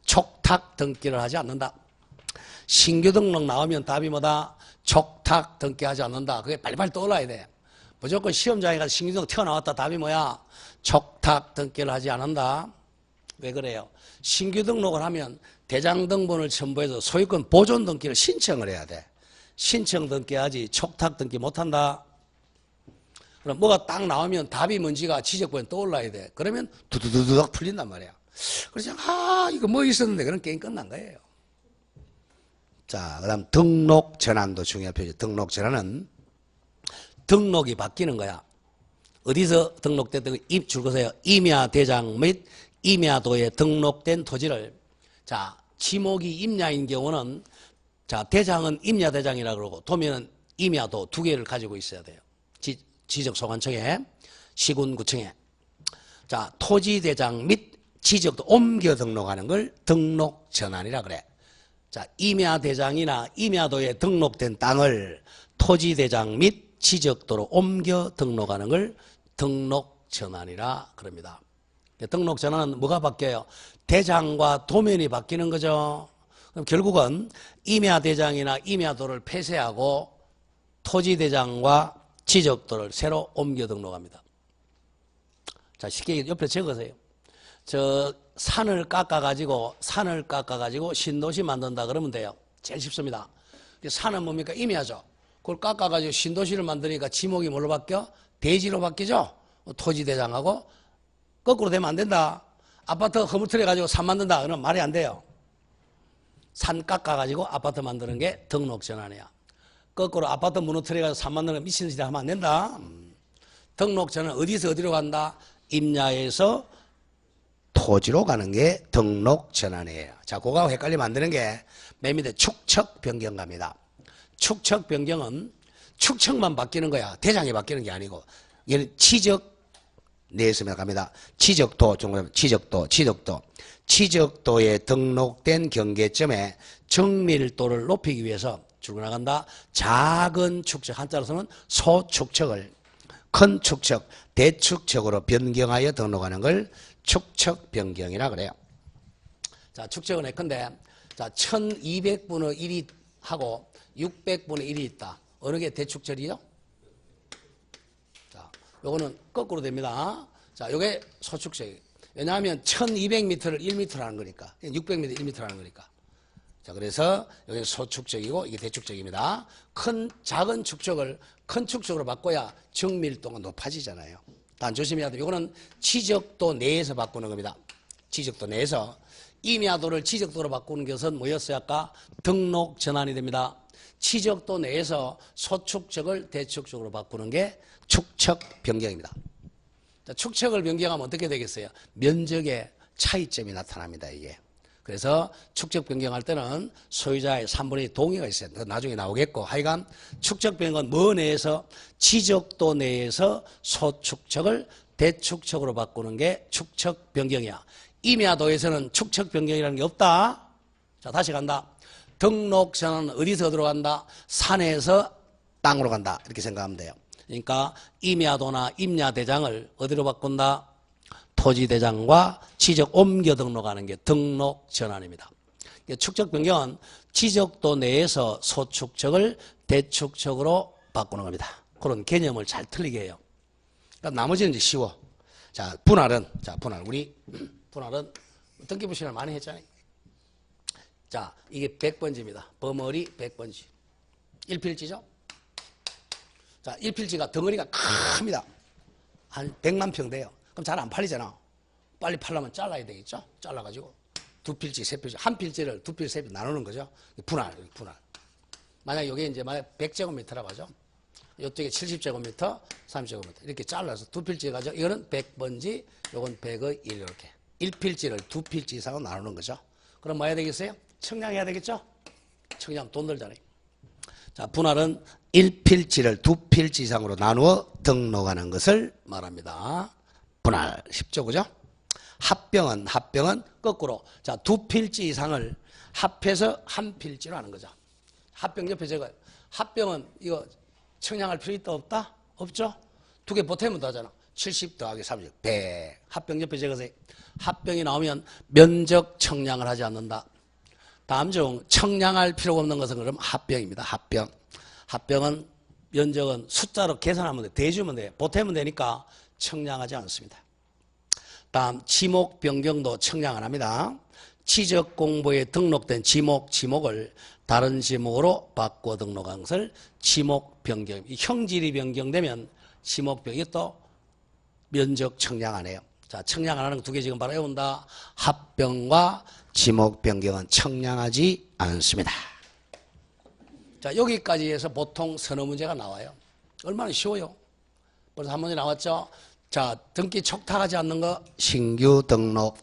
촉탁 등기를 하지 않는다. 신규 등록 나오면 답이 뭐다? 촉탁 등기하지 않는다. 그게 빨리빨리 떠올라야 돼. 무조건 시험장에 가서 신규 등록 튀어나왔다. 답이 뭐야? 촉탁 등기를 하지 않는다. 왜 그래요? 신규 등록을 하면 대장 등본을 첨부해서 소유권 보존 등기를 신청을 해야 돼. 신청 등기하지 촉탁 등기 못한다. 그럼 뭐가 딱 나오면 답이 뭔지가 지적부에 떠올라야 돼. 그러면 두두두둑 풀린단 말이야. 그래서 이거 뭐 있었는데 그런 게임 끝난 거예요. 자, 그 다음 등록 전환도 중요한 표시. 등록 전환은 등록이 바뀌는 거야. 어디서 등록됐든 줄거세요. 임야대장 및 임야도에 등록된 토지를, 자, 지목이 임야인 경우는, 자, 대장은 임야대장이라 그러고 도면은 임야도 두 개를 가지고 있어야 돼요. 지적소관청에, 시군구청에. 자, 토지대장 및 지적도 옮겨 등록하는 걸 등록전환이라 그래. 자, 임야대장이나 임야도에 등록된 땅을 토지대장 및 지적도로 옮겨 등록하는 걸 등록전환이라 그럽니다. 등록전환은 뭐가 바뀌어요? 대장과 도면이 바뀌는 거죠. 그럼 결국은 임야대장이나 임야도를 폐쇄하고 토지대장과 지적도를 새로 옮겨 등록합니다. 자, 쉽게 옆에 적으세요. 저 산을 깎아가지고 신도시 만든다 그러면 돼요. 제일 쉽습니다. 산은 뭡니까? 임야죠. 그걸 깎아가지고 신도시를 만드니까 지목이 뭘로 바뀌어? 대지로 바뀌죠. 토지대장하고 거꾸로 되면 안 된다. 아파트 허물틀어가지고 산 만든다 그러면 말이 안 돼요. 산 깎아가지고 아파트 만드는 게 등록전환이야. 거꾸로 아파트 무너뜨려가지고 산 만드는 거 미친 짓 하면 안 된다. 등록전환은 어디서 어디로 간다? 임야에서 토지로 가는 게 등록전환이에요. 자, 그거하고 헷갈리면 안 되는 게 맨 밑에 축척 변경 갑니다. 축척 변경은 축척만 바뀌는 거야. 대장이 바뀌는 게 아니고, 얘는 지적 내에서 갑니다. 지적도, 지적도에 등록된 경계점에 정밀도를 높이기 위해서 줄고 나간다. 작은 축척, 한자로서는 소축척을 큰 축척, 대축척으로 변경하여 등록하는 걸 축척 변경이라 그래요. 자, 축척은 예컨대, 자, 1200분의 1이 하고 600분의 1이 있다. 어느 게 대축절이죠? 자, 요거는 거꾸로 됩니다. 자, 요게 소축척이에요. 왜냐하면 1200m를 1m로 하는 거니까. 600m 1m로 하는 거니까. 자, 그래서 여기 소축척이고 이게 대축척입니다. 작은 축척을 큰 축척으로 바꿔야 정밀도가 높아지잖아요. 단 조심해야 돼요. 이거는 지적도 내에서 바꾸는 겁니다. 지적도 내에서. 임야도를 지적도로 바꾸는 것은 뭐였어요? 아까 등록 전환이 됩니다. 지적도 내에서 소축척을 대축척으로 바꾸는 게 축척 변경입니다. 자, 축척을 변경하면 어떻게 되겠어요? 면적의 차이점이 나타납니다, 이게. 그래서 축척 변경할 때는 소유자의 3분의 2 동의가 있어요. 나중에 나오겠고, 하여간 축척 변경은 뭐 내에서? 지적도 내에서 소축척을 대축척으로 바꾸는 게 축척 변경이야. 임야도에서는 축척 변경이라는 게 없다. 자, 다시 간다. 등록전환은 어디서 들어간다? 산에서 땅으로 간다. 이렇게 생각하면 돼요. 그러니까 임야도나 임야대장을 어디로 바꾼다? 토지대장과 지적 옮겨 등록하는 게 등록전환입니다. 축척 변경은 지적도 내에서 소축척을 대축척으로 바꾸는 겁니다. 그런 개념을 잘 틀리게 해요. 그러니까 나머지는 이제 쉬워. 자, 분할은, 우리 분할은 등기부실을 많이 했잖아요. 자, 이게 100번지입니다. 버머리 100번지. 1필지죠? 자, 1필지가 덩어리가 큽니다. 한 100만 평 돼요. 그럼 잘 안 팔리잖아. 빨리 팔려면 잘라야 되겠죠? 잘라가지고 두 필지, 세 필지, 한 필지를 두 필지, 세 필지 나누는 거죠. 분할. 만약 이게 이제 만약 100제곱미터라고 하죠. 이쪽에 70제곱미터, 30제곱미터 이렇게 잘라서 두 필지 가지고 이거는 100번지, 이건 100의 1 이렇게. 1필지를 두 필지 이상으로 나누는 거죠. 그럼 뭐 해야 되겠어요? 청량해야 되겠죠? 청량 돈 들잖아요. 자, 분할은 1필지를 두 필지 이상으로 나누어 등록하는 것을 말합니다. 분할. 쉽죠, 그죠? 합병은 거꾸로. 자, 두 필지 이상을 합해서 한 필지로 하는 거죠. 합병 옆에 제가 합병은 이거 청량할 필요 있다 없다? 없죠? 두 개 보태면 되잖아. 70 더하기 30, 100. 합병 옆에 적으세요. 합병이 나오면 면적 청량을 하지 않는다. 다음 중 청량할 필요가 없는 것은 그럼 합병입니다. 합병. 합병은 면적은 숫자로 계산하면 돼. 대주면 돼. 보태면 되니까 청량하지 않습니다. 다음 지목 변경도 청량 안 합니다. 지적공부에 등록된 지목을 다른 지목으로 바꿔 등록한 것을 지목 변경. 형질이 변경되면 지목 변경이 또 면적 청량 안 해요. 자, 자, 청량 안 하는 거 두 개 지금 바로 외운다. 합병과 지목 변경은 청량하지 않습니다. 자, 여기까지 해서 보통 선어 문제가 나와요. 얼마나 쉬워요. 벌써 한 문제 나왔죠. 자, 등기 촉탁하지 않는 거 신규 등록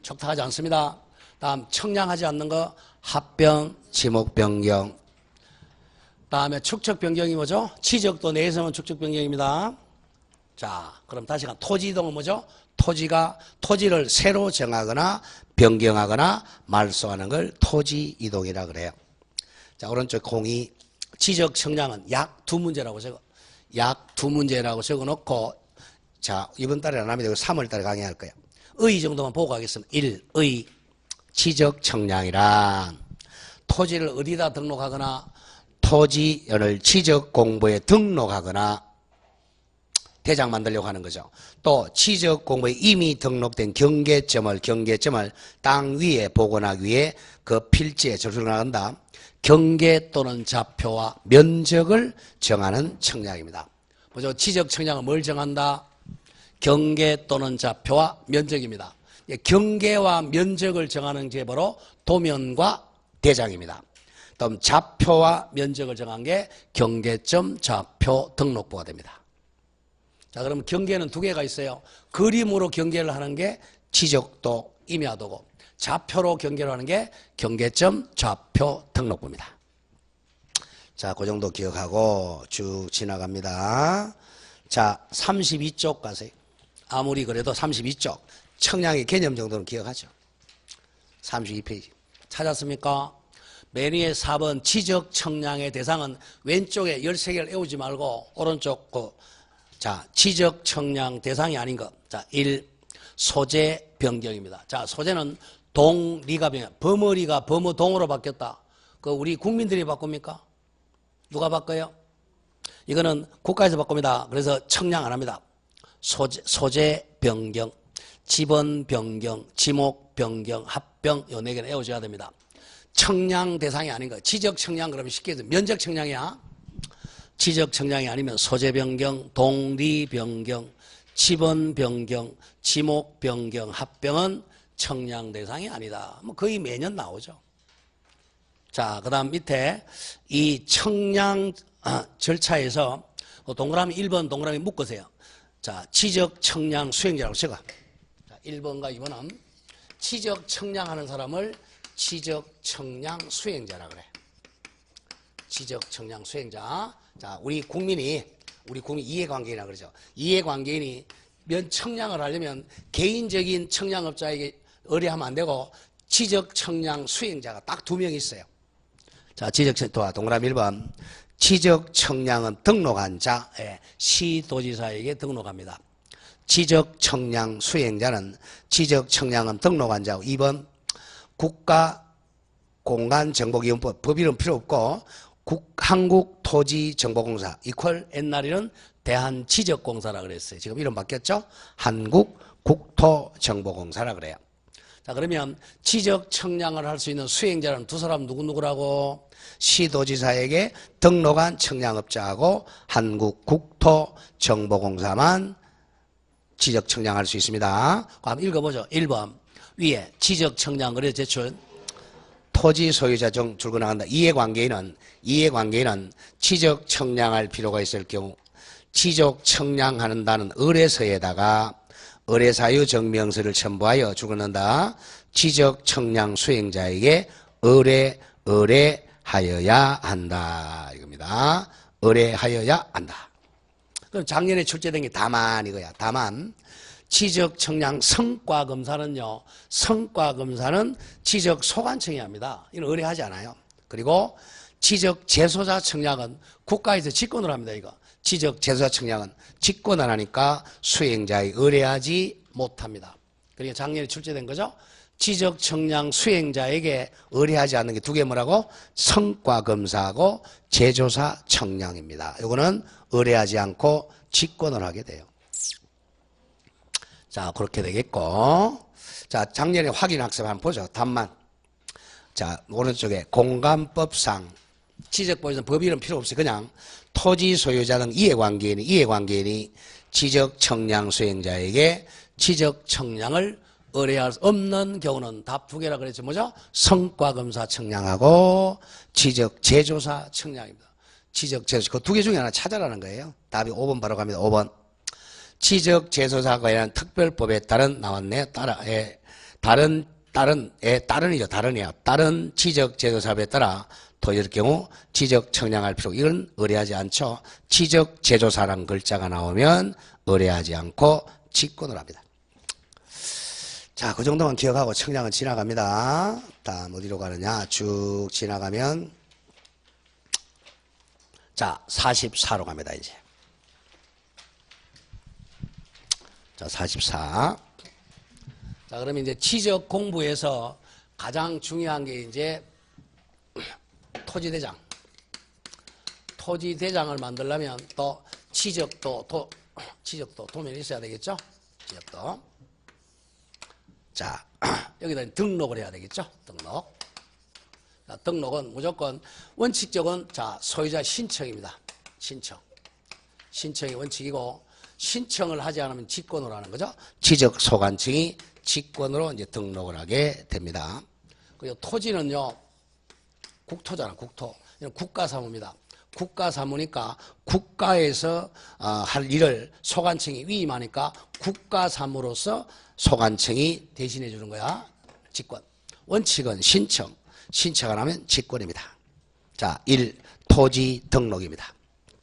촉탁하지 않습니다. 다음 청량하지 않는 거 합병, 지목 변경. 다음에 축적 변경이 뭐죠? 취적도 내에서는 축적 변경입니다. 자, 그럼 다시 간 토지 이동은 뭐죠? 토지를 새로 정하거나 변경하거나 말소하는 걸 토지 이동이라 그래요. 자, 오른쪽 공이 지적 청량은 약 두 문제라고 적어놓고, 자, 이번 달에 안 합니다. 3월 달에 강의할 거예요. 의 정도만 보고 가겠습니다. 1. 의 지적 청량이란 토지를 어디다 등록하거나 토지를 지적 공부에 등록하거나 대장 만들려고 하는 거죠. 또 지적 공부에 이미 등록된 경계점을 땅 위에 복원하기 위해 그 필지에 저술 나간다. 경계 또는 좌표와 면적을 정하는 청량입니다. 뭐죠? 지적 청량은 뭘 정한다? 경계 또는 좌표와 면적입니다. 경계와 면적을 정하는 게 바로 도면과 대장입니다. 다음 좌표와 면적을 정한 게 경계점 좌표 등록부가 됩니다. 자, 그러면 경계는 두 개가 있어요. 그림으로 경계를 하는 게 지적도 임야도고, 좌표로 경계를 하는 게 경계점 좌표 등록부입니다. 자, 그 정도 기억하고 쭉 지나갑니다. 자, 32쪽 가세요. 아무리 그래도 32쪽 청량의 개념 정도는 기억하죠. 32페이지 찾았습니까? 맨 위에 4번 지적 청량의 대상은 왼쪽에 13개를 외우지 말고 오른쪽 자, 지적 청량 대상이 아닌 것. 자, 1. 소재 변경입니다. 자, 소재는 동리가 변경. 범어리가 범어동으로 바뀌었다. 그 우리 국민들이 바꿉니까? 누가 바꿔요? 이거는 국가에서 바꿉니다. 그래서 청량 안 합니다. 소재 변경, 지번 변경, 지목 변경, 합병 요 4개는 외워줘야 됩니다. 청량 대상이 아닌 거. 지적 청량 그러면 쉽게 해서 면적 청량이야. 지적 청량이 아니면 소재 변경, 동리 변경, 지번 변경, 지목 변경, 합병은 청량 대상이 아니다. 뭐 거의 매년 나오죠. 자, 그 다음 밑에 이 청량 절차에서 동그라미 1번 동그라미 묶으세요. 자, 지적 청량 수행자라고 적어. 자, 1번과 2번은 지적 청량하는 사람을 지적 청량 수행자라 그래. 지적 청량 수행자. 자, 우리 국민이 이해관계인이라 그러죠. 이해관계인이 면 청량을 하려면 개인적인 청량업자에게 의뢰하면 안 되고 지적 청량 수행자가 딱 2명 있어요. 자, 동그라미 1번. 지적 청량은 등록한 자, 시도지사에게 등록합니다. 지적 청량 수행자는 지적 청량은 등록한 자고 2번 국가공간정보기본법 법 이름 필요 없고 한국토지정보공사 이퀄 옛날에는 대한지적공사라 그랬어요. 지금 이름 바뀌었죠? 한국국토정보공사라 그래요. 자, 그러면 지적 청량을 할 수 있는 수행자는 두 사람 누구라고? 시도지사에게 등록한 청량업자하고 한국국토정보공사만 지적 청량할 수 있습니다. 한번 읽어보죠. 1번 위에 지적 청량 의뢰 제출 토지 소유자 중 출근한다. 이해관계인은 지적 청량할 필요가 있을 경우 지적 청량하는다는 의뢰서에다가 의뢰사유 증명서를 첨부하여 출근한다. 지적 청량 수행자에게 의뢰하여야 한다. 이겁니다. 의뢰하여야 한다. 그럼 작년에 출제된 게 다만 이거야. 다만 지적 청량 성과 검사는요. 성과 검사는 지적 소관청이 합니다. 이건 의뢰하지 않아요. 그리고 지적 재소자 청량은 국가에서 직권을 합니다. 이거. 지적 재소자 청량은 직권 안 하니까 수행자에 의뢰하지 못합니다. 그러니까 작년에 출제된 거죠. 지적 청량 수행자에게 의뢰하지 않는 게 두 개 뭐라고? 성과 검사하고 재조사 청량입니다. 이거는 의뢰하지 않고 직권을 하게 돼요. 자, 그렇게 되겠고. 자, 작년에 확인학습 한번 보죠. 답만. 자, 오른쪽에 공간법상 지적보에서는 법 이름 필요 없어요. 그냥 토지 소유자 등 이해관계인이 지적청량 수행자에게 지적청량을 의뢰할 수 없는 경우는 답 두 개라 그랬죠. 뭐죠? 성과검사 청량하고 지적제조사 청량입니다. 지적제조사 그 두 개 중에 하나 찾아라는 거예요. 답이 5번 바로 갑니다. 5번. 지적제조사 관련 특별법에 따른 나왔네요. 다른 지적제조사법에 따라 토지의 경우 지적청량할 필요 이건 의뢰하지 않죠. 지적제조사란 글자가 나오면 의뢰하지 않고 직권을 합니다. 자, 그 정도만 기억하고 청량은 지나갑니다. 다음 어디로 가느냐 쭉 지나가면 자 44로 갑니다. 이제 자 44. 자 그러면 이제 지적 공부에서 가장 중요한 게 이제 토지대장을 만들려면 또 지적도 도면이 있어야 되겠죠. 지적도. 자 여기다 등록을 해야 되겠죠. 등록. 자, 등록은 무조건 원칙적은 자 소유자 신청입니다. 신청이 원칙이고 신청을 하지 않으면 직권으로 하는 거죠. 지적소관청이 직권으로 이제 등록을 하게 됩니다. 그리고 토지는요 국토잖아. 국토. 이건 국가사무입니다. 국가사무니까 국가에서 할 일을 소관청이 위임하니까 국가사무로서 소관청이 대신해 주는 거야. 직권. 원칙은 신청을 하면 직권입니다. 자, 1. 토지 등록입니다.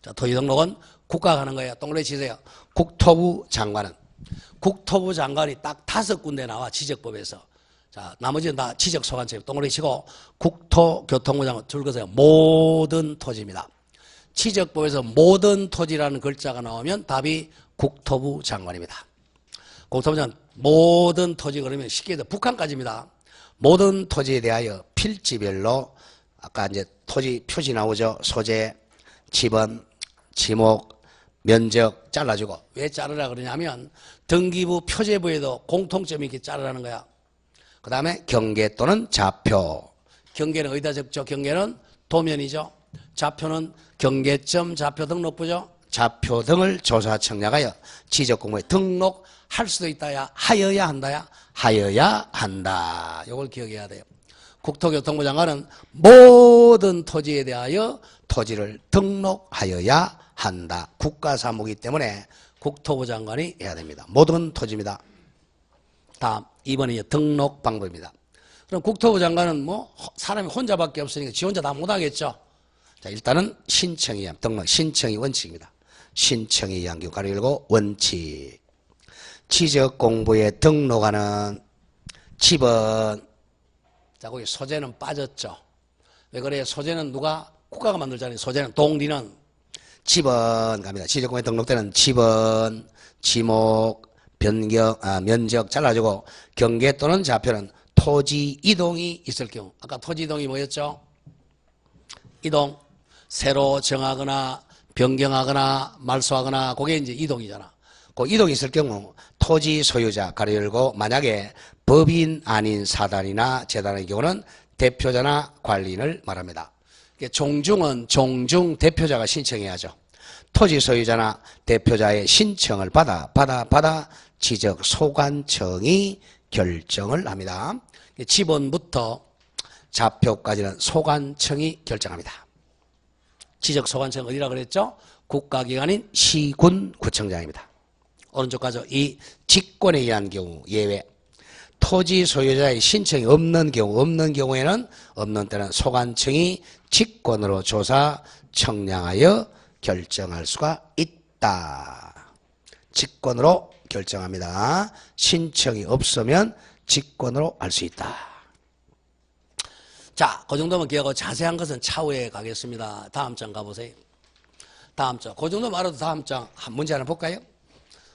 자, 토지 등록은 국가가 하는 거예요. 동그라미 치세요. 국토부 장관이 딱 5군데 나와. 지적법에서. 자, 나머지는 다 지적소관청 동그라미 치고 국토교통부 장관 줄 거세요. 모든 토지입니다. 지적법에서 모든 토지라는 글자가 나오면 답이 국토부 장관입니다. 국토부 장관 모든 토지 그러면 쉽게 해서 북한까지입니다. 모든 토지에 대하여 필지별로 아까 이제 토지 표시 나오죠. 소재, 지번, 지목, 면적 잘라주고 왜 자르라 그러냐면 등기부 표제부에도 공통점이 있게 자르라는 거야. 그 다음에 경계 또는 좌표. 경계는 어디다 적죠? 경계는 도면이죠. 좌표는 경계점 좌표 등록부죠. 좌표 등을 조사 청량하여 지적공부에 등록할 수도 있다야 하여야 한다야 하여야 한다. 이걸 기억해야 돼요. 국토교통부 장관은 모든 토지에 대하여 토지를 등록하여야 한다. 국가사무이기 때문에 국토부 장관이 해야 됩니다. 모든 토지입니다. 다음 2번이 등록 방법입니다. 그럼 국토부 장관은 뭐 사람이 혼자밖에 없으니까 지 혼자 다 못하겠죠. 자, 일단은 신청이 등록 신청이 원칙입니다. 신청에 의한 경우 가로 열고 원칙. 지적공부에 등록하는 집은 자 거기 소재는 빠졌죠. 왜 그래요? 소재는 누가 국가가 만들잖아요. 소재는 동리는 집은 갑니다. 지적공부에 등록되는 집은 지목 면적 잘라주고 경계 또는 좌표는 토지 이동이 있을 경우 아까 토지 이동이 뭐였죠? 이동 새로 정하거나 변경하거나 말소하거나 그게 이제 이동이잖아. 그 이동이 있을 경우 토지 소유자 가로 열고 만약에 법인 아닌 사단이나 재단의 경우는 대표자나 관리인을 말합니다. 종중은 종중 대표자가 신청해야죠. 토지 소유자나 대표자의 신청을 받아 지적 소관청이 결정을 합니다. 지번부터 좌표까지는 소관청이 결정합니다. 지적 소관청 어디라 그랬죠? 국가기관인 시군 구청장입니다. 오른쪽 가죠. 이 직권에 의한 경우 예외. 토지 소유자의 신청이 없는 경우에는 없는 때는 소관청이 직권으로 조사 청량하여 결정할 수가 있다. 직권으로 결정합니다. 신청이 없으면 직권으로 할 수 있다. 자, 그 정도면 기억하고 자세한 것은 차후에 가겠습니다. 다음 장 가보세요. 다음 장. 그 정도만 알아도 다음 장 문제 하나 볼까요?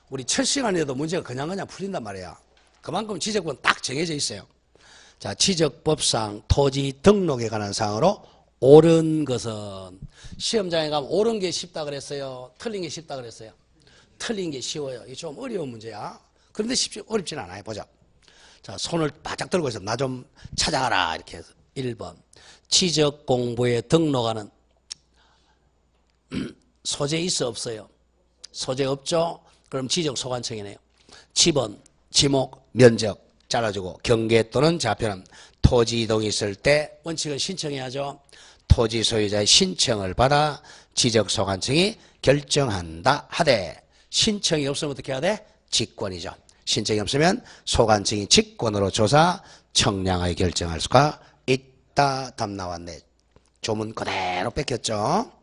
우리 첫 시간에도 문제가 그냥 풀린단 말이야. 그만큼 지적법은 딱 정해져 있어요. 자, 지적법상 토지 등록에 관한 사항으로 옳은 것은 시험장에 가면 옳은 게 쉽다 그랬어요. 틀린 게 쉽다 그랬어요. 틀린 게 쉬워요. 이게 좀 어려운 문제야. 그런데 어렵진 않아요. 보자. 자, 손을 바짝 들고 있어. 나 좀 찾아가라. 이렇게 해서. 1번. 지적 공부에 등록하는 소재 있어 없어요? 소재 없죠? 그럼 지적 소관청이네요. 지번, 지목, 면적 잘라주고 경계 또는 좌표는 토지 이동이 있을 때 원칙은 신청해야죠. 토지 소유자의 신청을 받아 지적 소관청이 결정한다 하되 신청이 없으면 어떻게 해야 돼? 직권이죠. 신청이 없으면 소관청이 직권으로 조사 청량하게 결정할 수가 있다. 답 나왔네. 조문 그대로 뺏겼죠.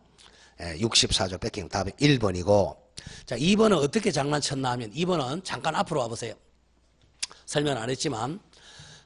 64조 뺏긴 답이 1번이고 자 2번은 어떻게 장난쳤나 하면 2번은 잠깐 앞으로 와보세요. 설명 안 했지만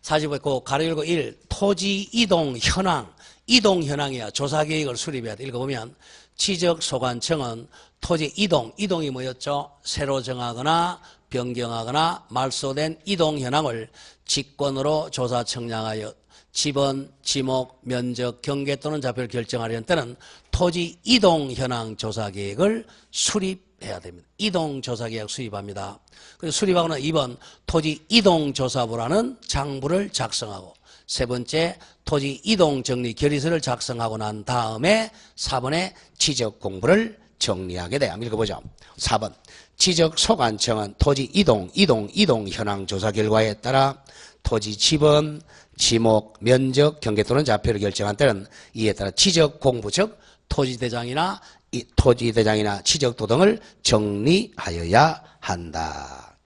45에 그 가로 열고 1 토지 이동 현황 이동 현황이야 조사계획을 수립해야 돼. 읽어보면 지적소관청은 토지 이동이 뭐였죠? 새로 정하거나 변경하거나 말소된 이동 현황을 직권으로 조사 청량하여 지번, 지목, 면적, 경계 또는 좌표를 결정하려는 때는 토지 이동 현황 조사 계획을 수립해야 됩니다. 이동 조사 계획 수립합니다. 그래서 수립하고 난 2번 토지 이동 조사부라는 장부를 작성하고 세 번째 토지 이동 정리 결의서를 작성하고 난 다음에 4번에 지적 공부를 정리하게 돼요. 한번 읽어보죠. 4번 지적 소관청은 토지 이동 현황 조사 결과에 따라 토지 지번, 지목, 면적, 경계 또는 좌표를 결정한 때는 이에 따라 지적 공부 즉 토지대장이나 지적도 등을 정리하여야 한다.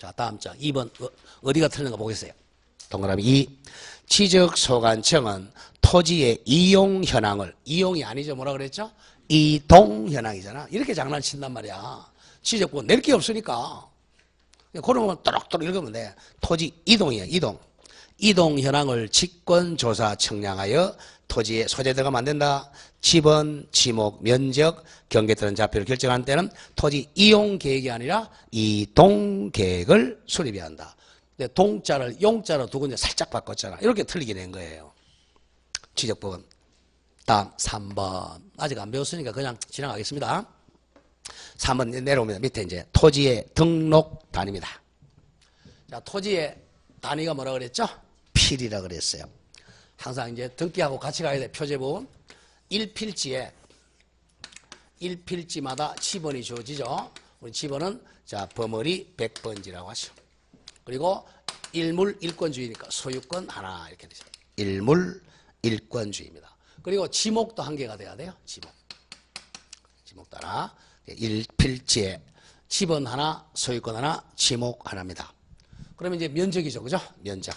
자 다음 장 2번 어디가 틀린가 보겠어요. 동그라미 2 지적소관청은 토지의 이용 현황을 이용이 아니죠. 뭐라 그랬죠? 이동 현황이잖아. 이렇게 장난친단 말이야. 지적권 낼 게 없으니까 그런 건 또록또록 읽으면 돼. 토지 이동이야. 이동 현황을 직권조사 청량하여 토지의 소재들과 만든다. 지번, 지목, 면적, 경계 또는 좌표를 결정한 때는 토지 이용 계획이 아니라 이동 계획을 수립해야 한다. 근데 동자를 용자로 두고 이제 살짝 바꿨잖아. 이렇게 틀리게 된 거예요. 지적법은. 다음 3번. 아직 안 배웠으니까 그냥 지나가겠습니다. 3번 내려오면 밑에 이제 토지의 등록 단위입니다. 자, 토지의 단위가 뭐라 그랬죠? 필이라 그랬어요. 항상 이제 등기하고 같이 가야 돼. 표제본 1필지마다 지번이 주어지죠. 우리 지번은 자, 버머리 100번지라고 하죠. 그리고 일물 일권주의니까 소유권 하나 이렇게 되죠. 일물 일권주의입니다. 그리고 지목도 한 개가 돼야 돼요. 지목 따라 1필지에 지번 하나, 소유권 하나, 지목 하나입니다. 그러면 이제 면적이죠. 그죠? 면적.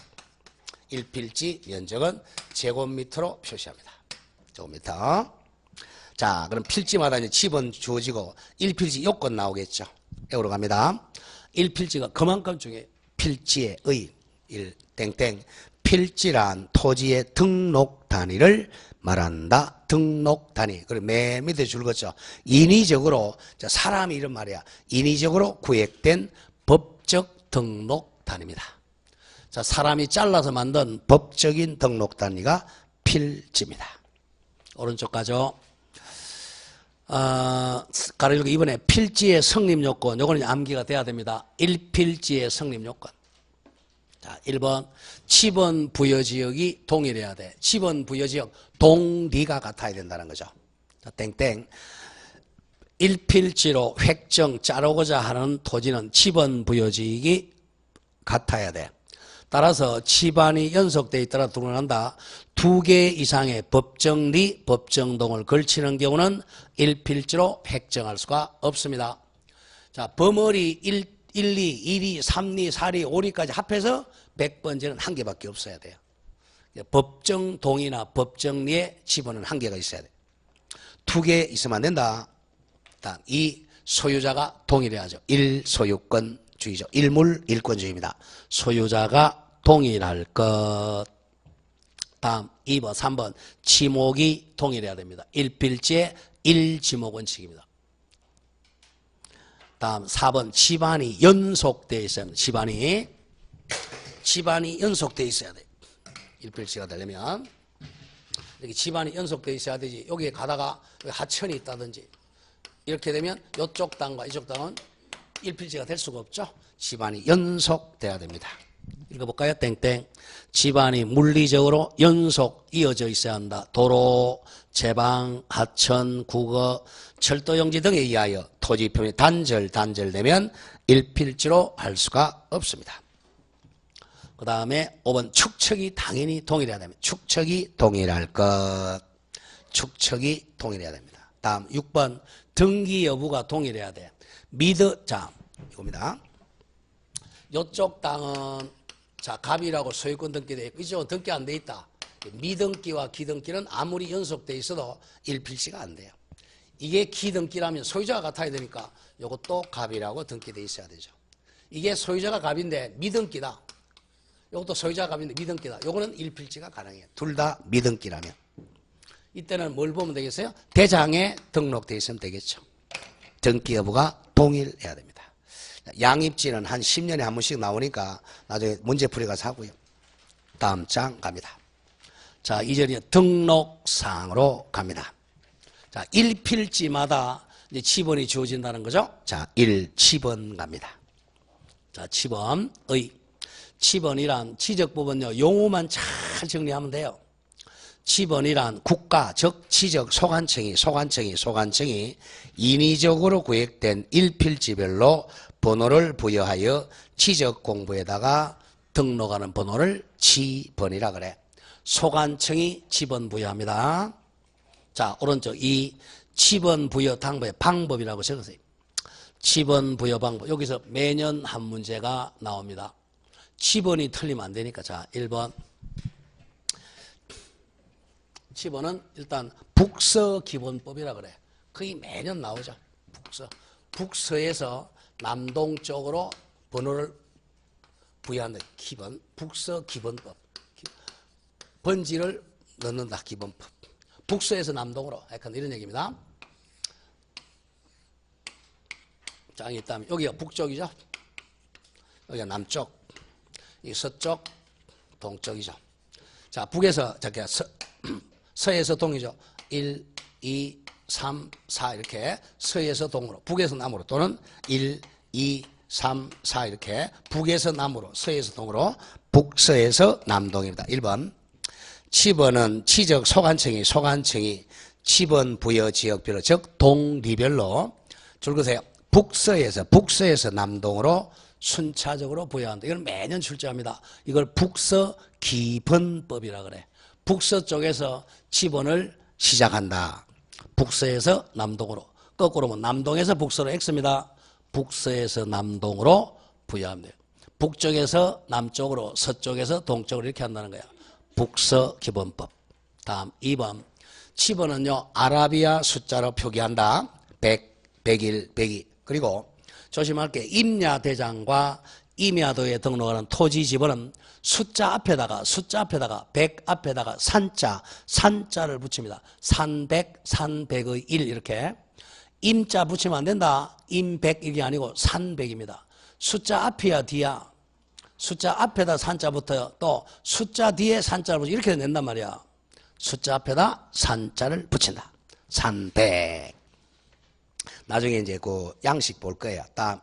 1필지 면적은 제곱미터로 표시합니다. 제곱미터. 자, 그럼 필지마다 이제 지번 주어지고 1필지 요건 나오겠죠. 에우로 갑니다. 1필지가 그만큼 중에 필지의 땡땡 필지란 토지의 등록 단위를 말한다. 등록 단위. 그리고 맨 밑에 줄 거죠. 인위적으로 사람이 이런 말이야. 인위적으로 구획된 법적 등록 단위입니다. 자, 사람이 잘라서 만든 법적인 등록 단위가 필지입니다. 오른쪽 가죠. 가로 열고 이번에 필지의 성립 요건, 요거는 암기가 돼야 됩니다. 1필지의 성립 요건. 자, 1번 지번 부여지역이 동일해야 돼. 지번 부여지역 동리가 같아야 된다는 거죠. 자, 땡땡 1필지로 획정 자르고자 하는 토지는 지번 부여지역이 같아야 돼. 따라서 지반이 연속되어 있더라 드러난다. 2개 이상의 법정리, 법정동을 걸치는 경우는 1필지로 획정할 수가 없습니다. 자, 버머리 1, 2, 1리, 3리, 4리, 5리까지 합해서 100번지는 한 개밖에 없어야 돼요. 법정동이나 법정리에 지번은 한 개가 있어야 돼. 2개 있으면 안 된다. 다음 2. 소유자가 동일해야죠. 1. 소유권주의죠. 일물 일권주의입니다. 소유자가 동일할 것. 다음 2번 3번 지목이 동일해야 됩니다. 1필지의 1지목 원칙입니다. 다음 4번 지반이 연속되어 있어야 합니다. 지반이 연속되어 있어야 돼요. 1필지가 되려면 이렇게 지반이 연속되어 있어야 되지. 여기에 가다가 하천이 있다든지 이렇게 되면 이쪽 땅과 이쪽 땅은 1필지가 될 수가 없죠. 지반이 연속돼야 됩니다. 읽어볼까요? 땡땡. 집안이 물리적으로 연속 이어져 있어야 한다. 도로, 제방, 하천, 국어, 철도용지 등에 의하여 토지 표면이 단절되면 일필지로 할 수가 없습니다. 그 다음에 5번 축척이 당연히 동일해야 됩니다. 축척이 동일할 것. 축척이 동일해야 됩니다. 다음 6번 등기 여부가 동일해야 돼. 자, 이겁니다. 이쪽 땅은 자, 갑이라고 소유권 등기되어 있고 이쪽은 등기 안 돼 있다. 미등기와 기등기는 아무리 연속돼 있어도 일필시가 안 돼요. 이게 기등기라면 소유자가 같아야 되니까 이것도 갑이라고 등기되어 있어야 되죠. 이게 소유자가 갑인데 미등기다. 이것도 소유자가 갑인데 미등기다. 이거는 일필지가 가능해요. 둘 다 미등기라면. 이때는 뭘 보면 되겠어요? 대장에 등록되어 있으면 되겠죠. 등기 여부가 동일해야 됩니다. 양입지는 한 10년에 한 번씩 나오니까 나중에 문제풀이 가서 하고요. 다음 장 갑니다. 자, 이전에 등록사항으로 갑니다. 자, 1필지마다 이제 치번이 주어진다는 거죠. 자, 1치번 갑니다. 자, 치번의. 치번이란 지적부분요, 용어만 잘 정리하면 돼요. 치번이란 국가, 즉 지적 소관청이 인위적으로 구획된 일필지별로 번호를 부여하여 지적공부에다가 등록하는 번호를 치번이라 그래. 소관청이 치번 부여합니다. 자, 오른쪽 이 치번 부여 당부의 방법이라고 적으세요. 치번 부여 방법. 여기서 매년 한 문제가 나옵니다. 치번이 틀리면 안 되니까. 자, 1번. 치번은 일단 북서기본법이라 그래. 거의 매년 나오죠. 북서에서 남동 쪽으로 번호를 부여한다. 기본. 북서기본법. 번지를 넣는다. 기본법. 북서에서 남동으로. 약간 이런 얘기입니다. 자, 있다면 여기가 북쪽이죠. 여기가 남쪽. 이 서쪽, 동쪽이죠. 자, 북에서 저기 서에서 동이죠. 1, 2, 3, 4 이렇게 서에서 동으로, 북에서 남으로 또는 1, 2, 3, 4 이렇게 북에서 남으로, 서에서 동으로, 북서에서 남동입니다. 1번. 치번은 지적 소관청이 치번 부여 지역별로, 즉 동리별로 줄 그세요. 북서에서 남동으로 순차적으로 부여한다. 이걸 매년 출제합니다. 이걸 북서 기본법이라 그래. 북서 쪽에서 치번을 시작한다. 북서에서 남동으로. 거꾸로 보면 남동에서 북서로 X입니다. 북서에서 남동으로 부여하면 돼요. 북쪽에서 남쪽으로, 서쪽에서 동쪽으로 이렇게 한다는 거야. 북서 기본법. 다음 2번. 치번은요, 아라비아 숫자로 표기한다. 100, 101, 102. 그리고 조심할 게 임야대장과 임야도에 등록하는 토지 지번은 숫자 앞에다가 100 앞에다가 산자를 붙입니다. 산백, 산백의 1 이렇게. 임자 붙이면 안 된다. 임백 이게 아니고 산백입니다. 숫자 앞이야 뒤야. 숫자 앞에다 산자 붙어요. 또 숫자 뒤에 산자를 붙여 이렇게 낸단 말이야. 숫자 앞에다 산자를 붙인다. 산백. 나중에 이제 그 양식 볼 거예요. 다음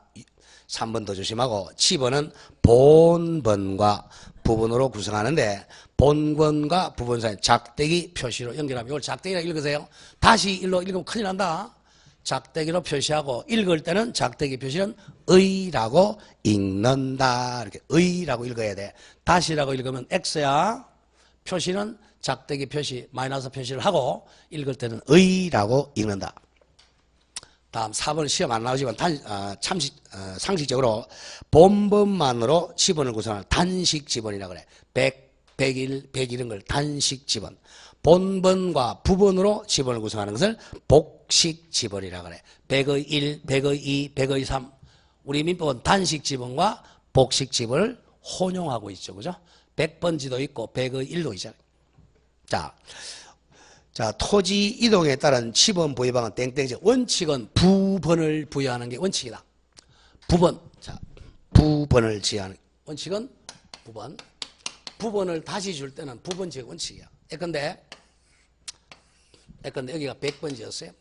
3번 더 조심하고, 치번은 본번과 부분으로 구성하는데 본권과 부분 사이 작대기 표시로 연결하면, 이걸 작대기라고 읽으세요. 다시 일로 읽으면 큰일 난다. 작대기로 표시하고, 읽을 때는 작대기 표시는 의라고 읽는다. 이렇게 의라고 읽어야 돼. 다시라고 읽으면 X야. 표시는 작대기 표시, 마이너스 표시를 하고, 읽을 때는 의라고 읽는다. 다음 4번 시험 안 나오지만 상식적으로 본번만으로 지번을 구성하는 단식 지번이라고 그래. 100, 101, 100 이런 걸 단식 지번. 본번과 부번으로 지번을 구성하는 것을 복식 지번이라고 그래. 100의 1, 100의 2, 100의 3. 우리 민법은 단식 지번과 복식 지번을 혼용하고 있죠. 그죠? 100번지도 있고 100의 1도 있잖아요. 자, 토지 이동에 따른 치번 부여방은 땡땡이죠. 원칙은 부번을 부여하는 게 원칙이다. 부번. 자, 부번을 지어하는 원칙은 부번. 부번을 다시 줄 때는 부번지가 원칙이야. 예컨대 여기가 100번지였어요.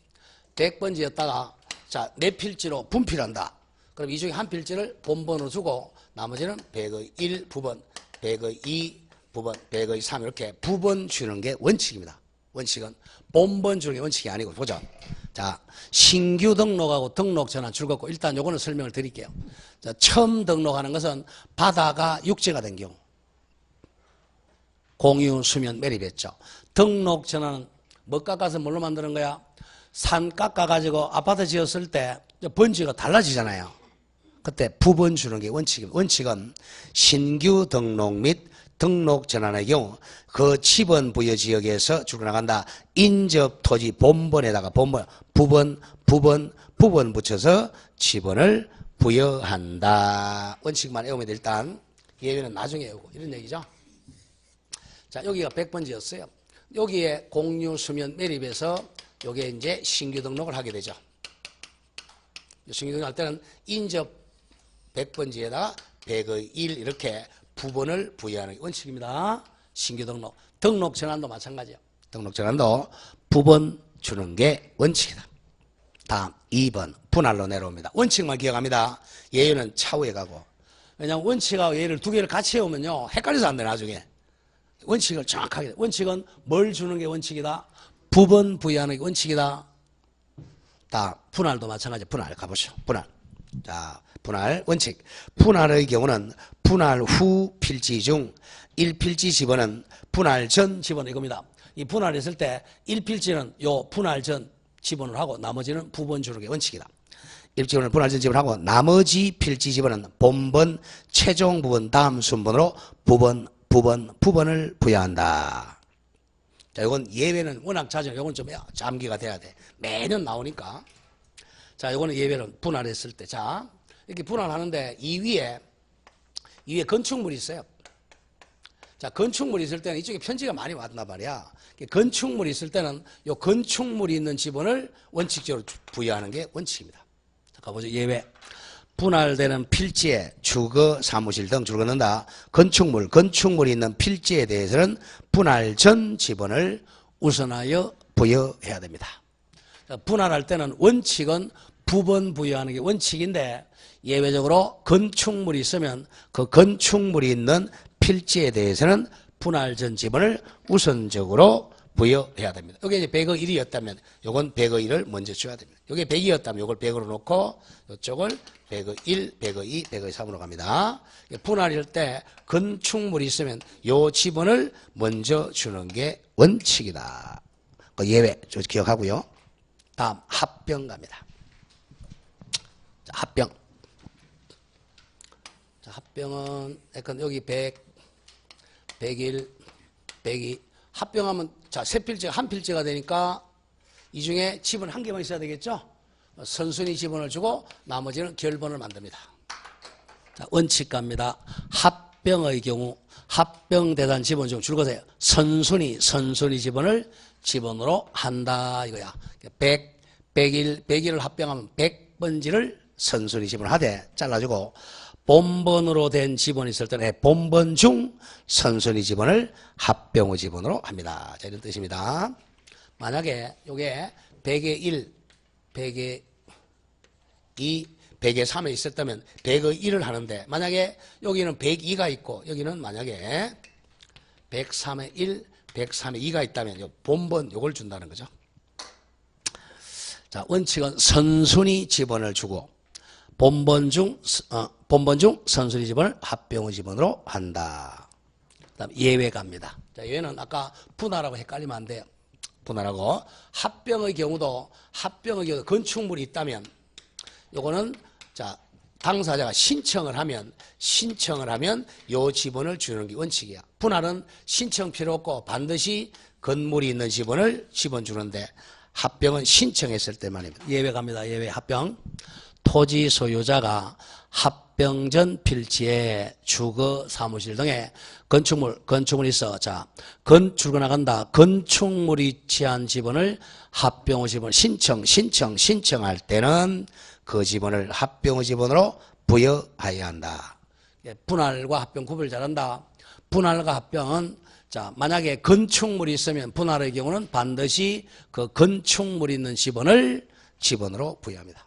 100번지였다가 자, 내 필지로 분필한다. 그럼 이 중에 한 필지를 본번으로 주고 나머지는 100의 1 부번, 100의 2 부번, 100의 3 이렇게 부번 주는 게 원칙입니다. 원칙은 본번 주는 게 원칙이 아니고 보죠. 자, 신규 등록하고 등록 전환 즐겁고 일단 요거는 설명을 드릴게요. 자, 처음 등록하는 것은 바다가 육지가 된 경우 공유 수면 매립했죠. 등록 전환은 뭐 깎아서 뭘로 만드는 거야? 산 깎아가지고 아파트 지었을 때 번지가 달라지잖아요. 그때 부번 주는 게 원칙입니다. 원칙은 신규 등록 및 등록 전환의 경우 그 지번 부여 지역에서 줄어나간다. 인접 토지 본번에다가 부번 붙여서 지번을 부여한다. 원칙만 외우면 일단 예외는 나중에 외우고 이런 얘기죠. 자, 여기가 100번지였어요. 여기에 공유 수면 매립해서 요게 이제 신규 등록을 하게 되죠. 신규 등록할 때는 인접 100번지에다가 100의 1 이렇게 부번을 부여하는 게 원칙입니다. 신규 등록. 등록 전환도 마찬가지예요. 등록 전환도 부번 주는 게 원칙이다. 다음 2번 분할로 내려옵니다. 원칙만 기억합니다. 예외는 차후에 가고. 왜냐하면 원칙하고 예외를 두 개를 같이 해오면요 헷갈려서 안 돼 나중에. 원칙을 정확하게. 원칙은 뭘 주는 게 원칙이다? 부번 부여하는 게 원칙이다. 다 분할도 마찬가지. 분할 가보시죠. 분할. 자, 분할 원칙. 분할의 경우는 분할 후 필지 중 1필지 지번은 분할 전 지번 이겁니다. 이 분할했을 때 1필지는 요 분할 전 지번을 하고 나머지는 부번 주는 게 원칙이다. 1지번을 분할 전 지번을 하고 나머지 필지 지번은 본번 최종 부분 다음 순번으로 부번을 부여한다. 자, 이건 예외는 워낙 잦아요. 이건 좀 암기가 돼야 돼. 매년 나오니까. 자, 이거는 예외는 분할했을 때. 자, 이렇게 분할하는데 이 위에 건축물이 있어요. 자, 건축물이 있을 때는 이쪽에 편지가 많이 왔단 말이야. 건축물이 있을 때는 요 건축물이 있는 지번을 원칙적으로 부여하는 게 원칙입니다. 자, 가보죠. 예외. 분할되는 필지에 주거, 사무실 등 줄거 넣는다. 건축물이 있는 필지에 대해서는 분할 전 지번을 우선하여 부여해야 됩니다. 자, 분할할 때는 원칙은 부번 부여하는 게 원칙인데 예외적으로 건축물이 있으면 그 건축물이 있는 필지에 대해서는 분할 전 지번을 우선적으로 부여해야 됩니다. 여기 이제 100의 1이었다면 요건 100의 1을 먼저 줘야 됩니다. 여기 100이었다면 요걸 100으로 놓고 이쪽을 100의 1, 100의 2, 100의 3으로 갑니다. 분할할 때 건축물이 있으면 요 지번을 먼저 주는 게 원칙이다. 그 예외 저 기억하고요. 다음 합병 갑니다. 자, 합병. 자, 합병은 약간 여기 100, 101, 102 합병하면 자, 세 필지가 한 필지가 되니까 이 중에 지번 한 개만 있어야 되겠죠? 선순위 지번을 주고 나머지는 결번을 만듭니다. 자, 원칙 갑니다. 합병의 경우 합병대단 지번 중 줄거세요. 선순위 지번을 지번으로 한다 이거야. 100, 101, 101을 합병하면 100번지를 선순위 지번을 하되 잘라주고 본번으로 된 지번이 있을 때는 본번 중 선순위 지번을 합병의 지번으로 합니다. 자, 이런 뜻입니다. 만약에 요게 100의 1, 100의 2, 100의 3에 있었다면 100의 1을 하는데 만약에 여기는 102가 있고 여기는 만약에 103의 1, 103의 2가 있다면 요 본번 요걸 준다는 거죠. 자, 원칙은 선순위 지번을 주고 본번 중 선순위 지번을 합병의 지번으로 한다. 그다음 예외 갑니다. 자, 예외는 아까 분할하고 헷갈리면 안 돼요. 분할하고 합병의 경우도 건축물이 있다면 요거는 자, 당사자가 신청을 하면 요 지번을 주는 게 원칙이야. 분할은 신청 필요 없고 반드시 건물이 있는 지번 주는데 합병은 신청했을 때만입니다. 예외 갑니다. 예외 합병. 토지 소유자가 합병 전 필지에 주거, 사무실 등의 건축물이 있어. 자, 줄거 나간다. 건축물이 취한 지번을 합병의 지번 신청할 때는 그 지번을 합병의 지번으로 부여해야 한다. 분할과 합병 구별 잘한다. 분할과 합병은 자, 만약에 건축물이 있으면 분할의 경우는 반드시 그 건축물이 있는 지번을 지번으로 부여합니다.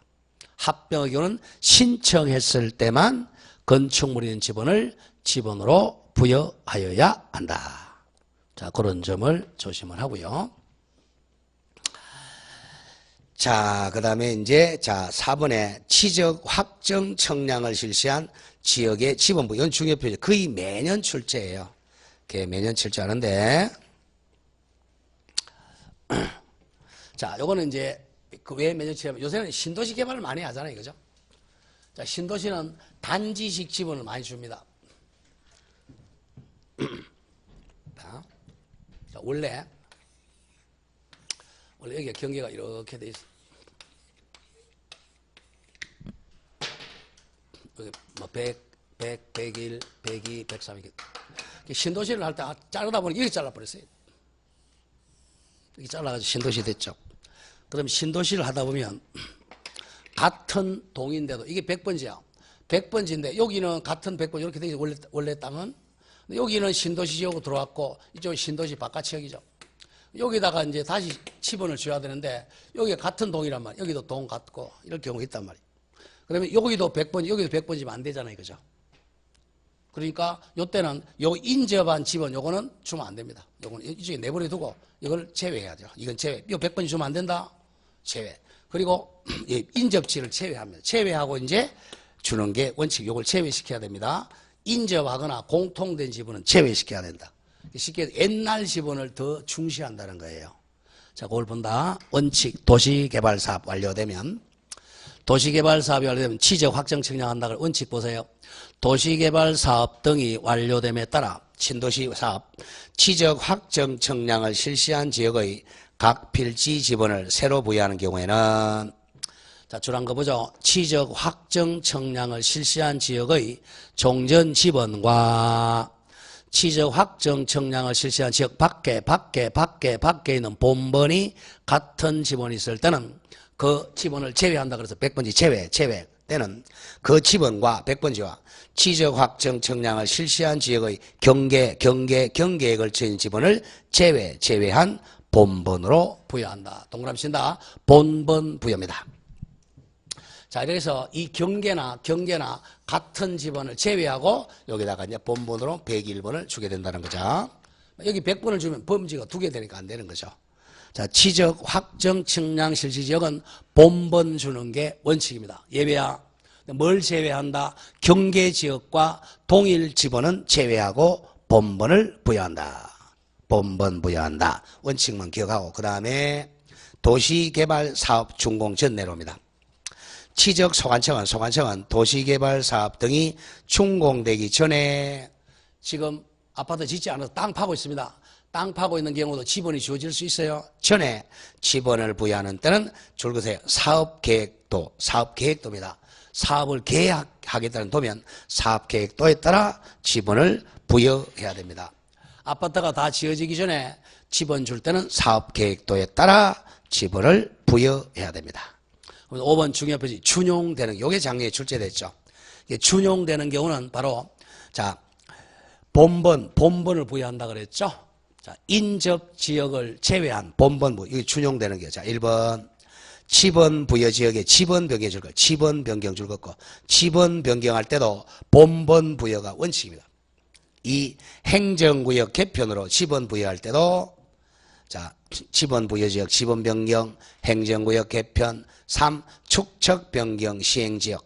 합병의 경우는 신청했을 때만 건축물이 있는 지번을 지번으로 부여하여야 한다. 자, 그런 점을 조심을 하고요. 자, 그 다음에 이제, 자, 4번에 지적 확정 청량을 실시한 지역의 지번부. 이건 중요 표시. 거의 매년 출제예요. 매년 출제하는데. 자, 요거는 이제, 그 왜 매년 출제하면 요새는 신도시 개발을 많이 하잖아요. 그죠? 자, 신도시는 단지식 지번을 많이 줍니다. 자, 원래 여기가 경계가 이렇게 돼 있어. 여기 뭐 100, 101, 102, 103 이렇게. 신도시를 할 때 자르다 보니 여기 잘라버렸어요. 여기 잘라가지고 신도시 됐죠. 그럼 신도시를 하다 보면 같은 동인데도 이게 100번지야. 100번지인데 여기는 같은 100번지 이렇게 돼 있어. 원래 땅은. 여기는 신도시 지역으로 들어왔고 이쪽은 신도시 바깥 지역이죠. 여기다가 이제 다시 지번을 줘야 되는데 여기가 같은 동이란 말이에요. 여기도 동 같고 이럴 경우가 있단 말이에요. 그러면 여기도 100번지, 여기도 100번지면 안 되잖아요. 그죠? 그러니까 요때는 요 인접한 지번 요거는 주면 안 됩니다. 요거는 이쪽에 내버려 두고 이걸 제외해야 돼요. 이건 제외. 요 100번지 주면 안 된다? 제외. 그리고 인접지를 제외합니다. 제외하고 이제 주는 게 원칙. 요걸 제외시켜야 됩니다. 인접하거나 공통된 지번은 제외시켜야 된다. 쉽게 옛날 지번을 더 중시한다는 거예요. 자, 그걸 본다. 원칙 도시개발사업 완료되면 도시개발사업이 완료되면 지적 확정 청량한다. 원칙 보세요. 도시개발사업 등이 완료됨에 따라 신도시 사업 지적 확정 청량을 실시한 지역의 각 필지 지번을 새로 부여하는 경우에는 자, 줄한 거 보죠. 지적 확정 청량을 실시한 지역의 종전 지번과 지적 확정 청량을 실시한 지역 밖에 있는 본번이 같은 지번이 있을 때는 그 지번을 제외한다. 그래서 100번지 제외 때는 그 지번과 100번지와 지적 확정 청량을 실시한 지역의 경계에 걸쳐 있는 지번을 제외한 본번으로 부여한다. 동그라미 친다. 본번 부여입니다. 자, 그래서 이 경계나 같은 지번을 제외하고 여기다가 이제 본번으로 101번을 주게 된다는 거죠. 여기 100번을 주면 범지가 2개 되니까 안 되는 거죠. 자, 지적 확정 청량 실시 지역은 본번 주는 게 원칙입니다. 예외야. 뭘 제외한다? 경계 지역과 동일 지번은 제외하고 본번을 부여한다. 본번 부여한다. 원칙만 기억하고 그 다음에 도시개발사업 준공 전내로입니다. 지적 소관청은 도시개발사업 등이 준공되기 전에 지금 아파트 짓지 않아서 땅 파고 있습니다. 땅 파고 있는 경우도 지번이 주어질 수 있어요. 전에 지번을 부여하는 때는 줄거세요. 사업계획도입니다. 사업을 계획하겠다는 도면 사업계획도에 따라 지번을 부여해야 됩니다. 아파트가 다 지어지기 전에 지번 줄 때는 사업계획도에 따라 지번을 부여해야 됩니다. 5번 중요 표시 준용되는 요게 작년에 출제됐죠. 준용되는 경우는 바로 자 본번을 부여한다 그랬죠. 자, 인접 지역을 제외한 본번부 이게 준용되는 게 자 1번 지번 부여 지역에 지번 변경 줄 거, 지번 변경 줄 거고 지번 변경할 때도 본번 부여가 원칙입니다. 이 행정구역 개편으로 지번 부여할 때도 자 지번 부여 지역 지번 변경 행정구역 개편 3. 축척 변경 시행지역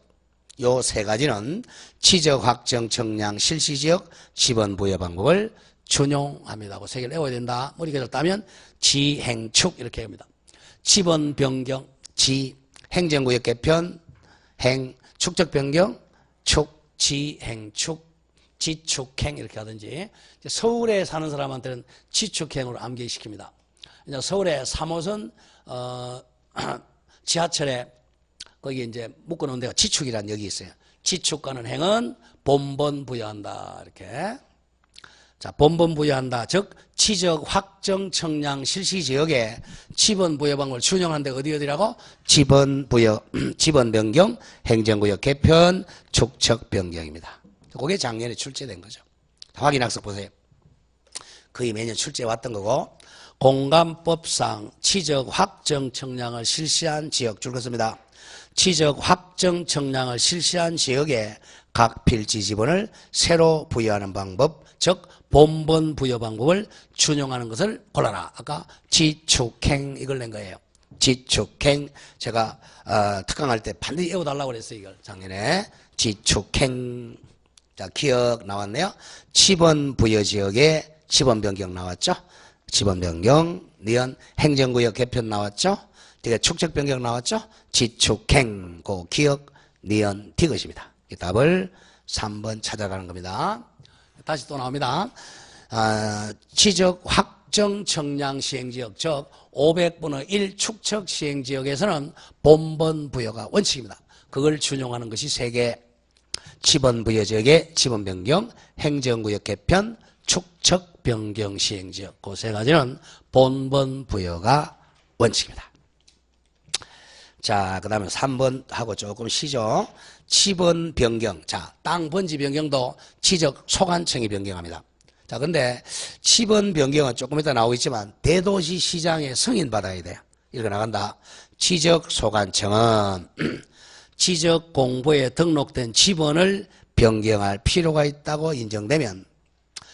요 세 가지는 지적 확정 청량 실시지역 지번 부여 방법을 준용합니다. 그 세 개를 외워야 된다. 머리가 졌다면 지행축 이렇게 합니다. 지번 변경 지 행정구역 개편 행 축척 변경 축 지행축 지축행 이렇게 하든지 서울에 사는 사람한테는 지축행으로 암기시킵니다. 이제 서울에 3호선 지하철에 거기 이제 묶어놓은 데가 지축이라는 역이 있어요. 지축 가는 행은 본번 부여한다. 이렇게. 자, 본번 부여한다. 즉, 지적 확정 청량 실시 지역에 지번 부여 방법을 준용한 데가 어디라고? 지번 부여, 지번 변경, 행정구역 개편, 축척 변경입니다. 그게 작년에 출제된 거죠. 확인학습 보세요. 거의 매년 출제해 왔던 거고, 공간법상 지적 확정 청량을 실시한 지역 줄 것입니다. 지적 확정 청량을 실시한 지역에 각 필지 지번을 새로 부여하는 방법, 즉 본번 부여 방법을 준용하는 것을 골라라. 아까 지축행 이걸 낸 거예요. 지축행. 제가 특강할 때 반드시 외워달라고 그랬어요. 이걸 작년에. 지축행. 자, 기억 나왔네요. 지번 부여 지역에 지번 변경 나왔죠. 지번 변경, 니은 행정구역 개편 나왔죠. 뒤에 축적 변경 나왔죠. 지축행, 고 기억, 니은 디귿입니다. 이 답을 3번 찾아가는 겁니다. 다시 또 나옵니다. 지적 확정 청량 시행지역, 즉 500분의 1 축척 시행지역에서는 본번 부여가 원칙입니다. 그걸 준용하는 것이 3개. 지번 부여 지역의 지번 변경, 행정구역 개편, 축척 변경 시행지역, 그 3가지는 본번 부여가 원칙입니다. 자, 그 다음에 3번 하고 조금 쉬죠. 지번 변경. 자, 땅 번지 변경도 지적 소관청이 변경합니다. 자, 근데 지번 변경은 조금 이따 나오겠지만 대도시 시장에 승인받아야 돼요. 이렇게 나간다. 지적 소관청은 지적 공부에 등록된 지번을 변경할 필요가 있다고 인정되면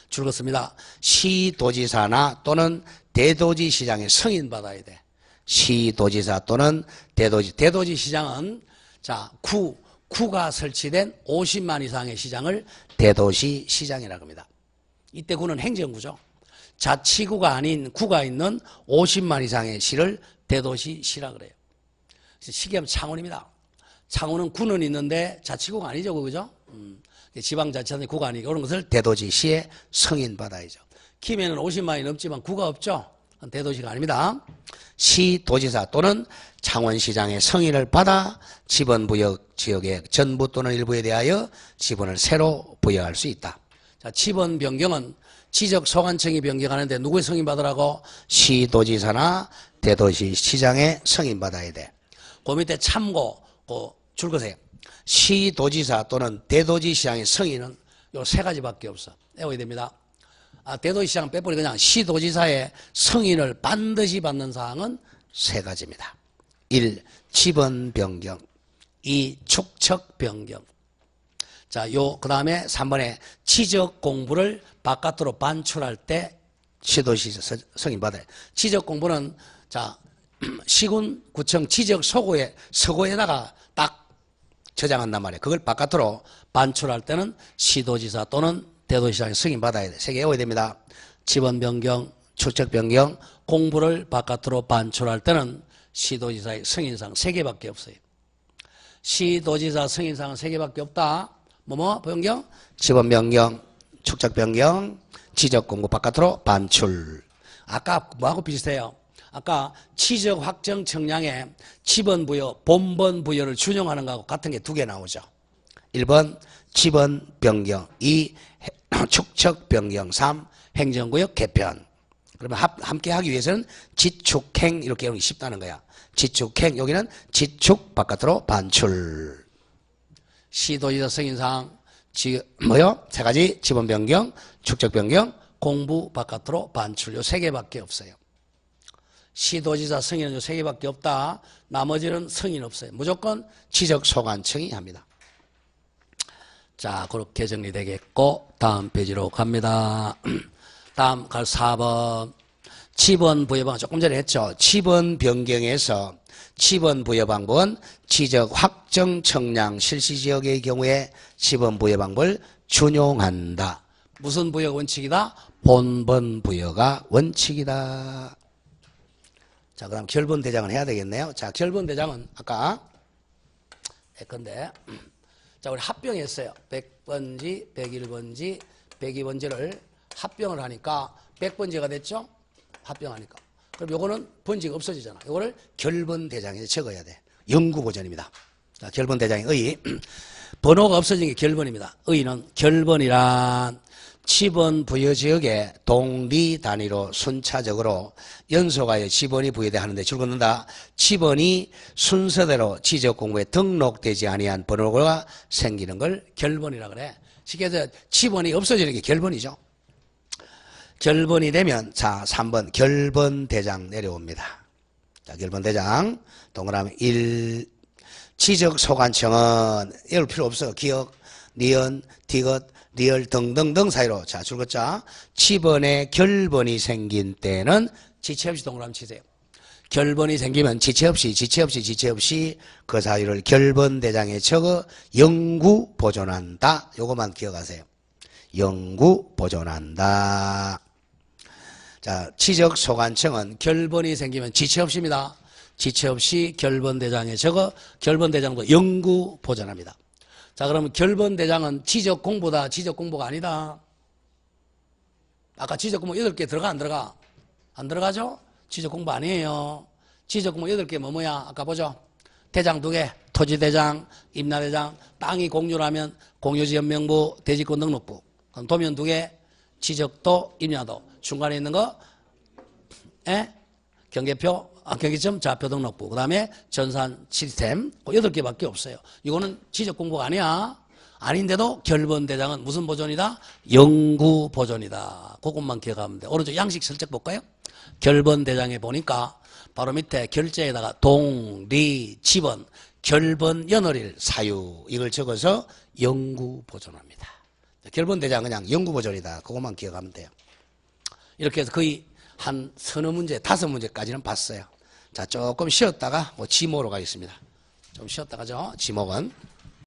줄었습니다. 시도지사나 또는 대도시시장에 승인받아야 돼. 시도지사 또는 대도시시장은 자, 구가 설치된 50만 이상의 시장을 대도시시장이라고 합니다. 이때 구는 행정구죠. 자치구가 아닌 구가 있는 50만 이상의 시를 대도시시라 그래요. 시기하면 창원입니다. 창원은 구는 있는데 자치구가 아니죠, 그죠? 지방자치단체 구가 아니고 그런 것을 대도시시에 승인받아야죠. 김해는 50만이 넘지만 구가 없죠. 대도시가 아닙니다. 시도지사 또는 창원시장의 승인을 받아 지번 부여 지역의 전부 또는 일부에 대하여 지번을 새로 부여할 수 있다. 자, 지번 변경은 지적 소관청이 변경하는데 누구의 승인 받으라고? 시도지사나 대도시시장의 승인 받아야 돼. 그 밑에 참고 줄 거세요. 시도지사 또는 대도시시장의 승인은 요 3가지밖에 없어. 외워야 됩니다. 대도시시장 빼버리 그냥 시도지사의 승인을 반드시 받는 사항은 3가지입니다. 1. 지번 변경. 2. 축척 변경. 자, 그 다음에 3번에 지적 공부를 바깥으로 반출할 때 시도지사 승인받아요. 지적 공부는 자, 시군, 구청, 지적 서고에다가 딱 저장한단 말이에요. 그걸 바깥으로 반출할 때는 시도지사 또는 대도시장에 승인받아야 돼. 3개 외워야 됩니다. 지번 변경, 축척 변경, 공부를 바깥으로 반출할 때는 시도지사의 승인사항 3개밖에 없어요. 시도지사 승인사항은 3개밖에 없다. 변경? 지번 변경, 축척 변경, 지적 공부 바깥으로 반출. 아까 뭐하고 비슷해요? 아까 지적 확정 청량에 지번 부여, 본번 부여를 준용하는 거하고 같은 게 2개 나오죠. 1번 지번 변경, 2 축척 변경, 3 행정구역 개편. 그러면 함께 하기 위해서는 지축행 이렇게 하기 쉽다는 거야. 지축행, 여기는 지축 바깥으로 반출. 시도지사 승인사항 3가지 지번 변경, 축척 변경, 공부 바깥으로 반출. 요 3개밖에 없어요. 시도지사 승인은 요 3개밖에 없다. 나머지는 승인 없어요. 무조건 지적 소관청이 합니다. 자, 그렇게 정리되겠고 다음 페이지로 갑니다. 다음 4번 지번 부여 방법 조금 전에 했죠. 지번 변경에서 지번 부여 방법은 지적 확정 청량 실시 지역의 경우에 지번 부여 방법을 준용한다. 무슨 부여가 원칙이다? 본번 부여가 원칙이다. 자, 그 다음 결번 대장은 해야 되겠네요. 자, 결번 대장은 아까 했건데 자, 우리 합병했어요. 100번지, 101번지, 102번지를 합병을 하니까 100번지가 됐죠? 합병하니까. 그럼 요거는 번지가 없어지잖아. 요거를 결번대장에 적어야 돼. 영구보전입니다. 자, 결번대장의 의. 번호가 없어진 게 결번입니다. 의는 결번이란 지번 부여 지역에 동리 단위로 순차적으로 연속하여 지번이 부여돼 하는데 줄긋는다. 지번이 순서대로 지적 공부에 등록되지 아니한 번호가 생기는 걸 결번이라 그래. 쉽게 해서 지번이 없어지는 게 결번이죠. 결번이 되면 자 3번 결번대장 내려옵니다. 자, 결번대장 동그라미 1. 지적소관청은 이럴 필요 없어. 기억, 니은, 디귿, 리을 등등등 사이로. 자, 줄것자. 치번에 결번이 생긴 때는 지체 없이 동그라미 치세요. 결번이 생기면 지체 없이 그 사유를 결번대장에 적어 영구 보존한다. 요것만 기억하세요. 영구 보존한다. 자, 지적소관청은 결번이 생기면 지체 없습니다. 지체 없이 결번대장에 적어 결번대장도 영구 보존합니다. 자, 그러면 결번대장은 지적공부다, 지적공부가 아니다. 아까 지적공부 8개 들어가 안 들어가? 안 들어가죠? 지적공부 아니에요. 지적공부 8개 뭐야? 아까 보죠? 대장 2개, 토지대장, 임야대장, 땅이 공유라면 공유지연명부, 대지권 등록부. 그럼 도면 2개, 지적도, 임야도. 중간에 있는 거, 경계표, 경계점, 좌표 등록부. 그 다음에 전산 시스템. 8개밖에 없어요. 이거는 지적공부가 아니야. 아닌데도 결번대장은 무슨 보존이다? 영구 보존이다. 그것만 기억하면 돼. 오른쪽 양식 슬쩍 볼까요? 결번대장에 보니까 바로 밑에 결제에다가 동, 리, 지번, 결번 연월일 사유 이걸 적어서 영구 보존합니다. 결번대장 그냥 영구 보존이다. 그것만 기억하면 돼요. 이렇게 해서 거의 한 서너 문제, 5문제까지는 봤어요. 자, 조금 쉬었다가 지모로 가겠습니다. 좀 쉬었다가죠. 지목은.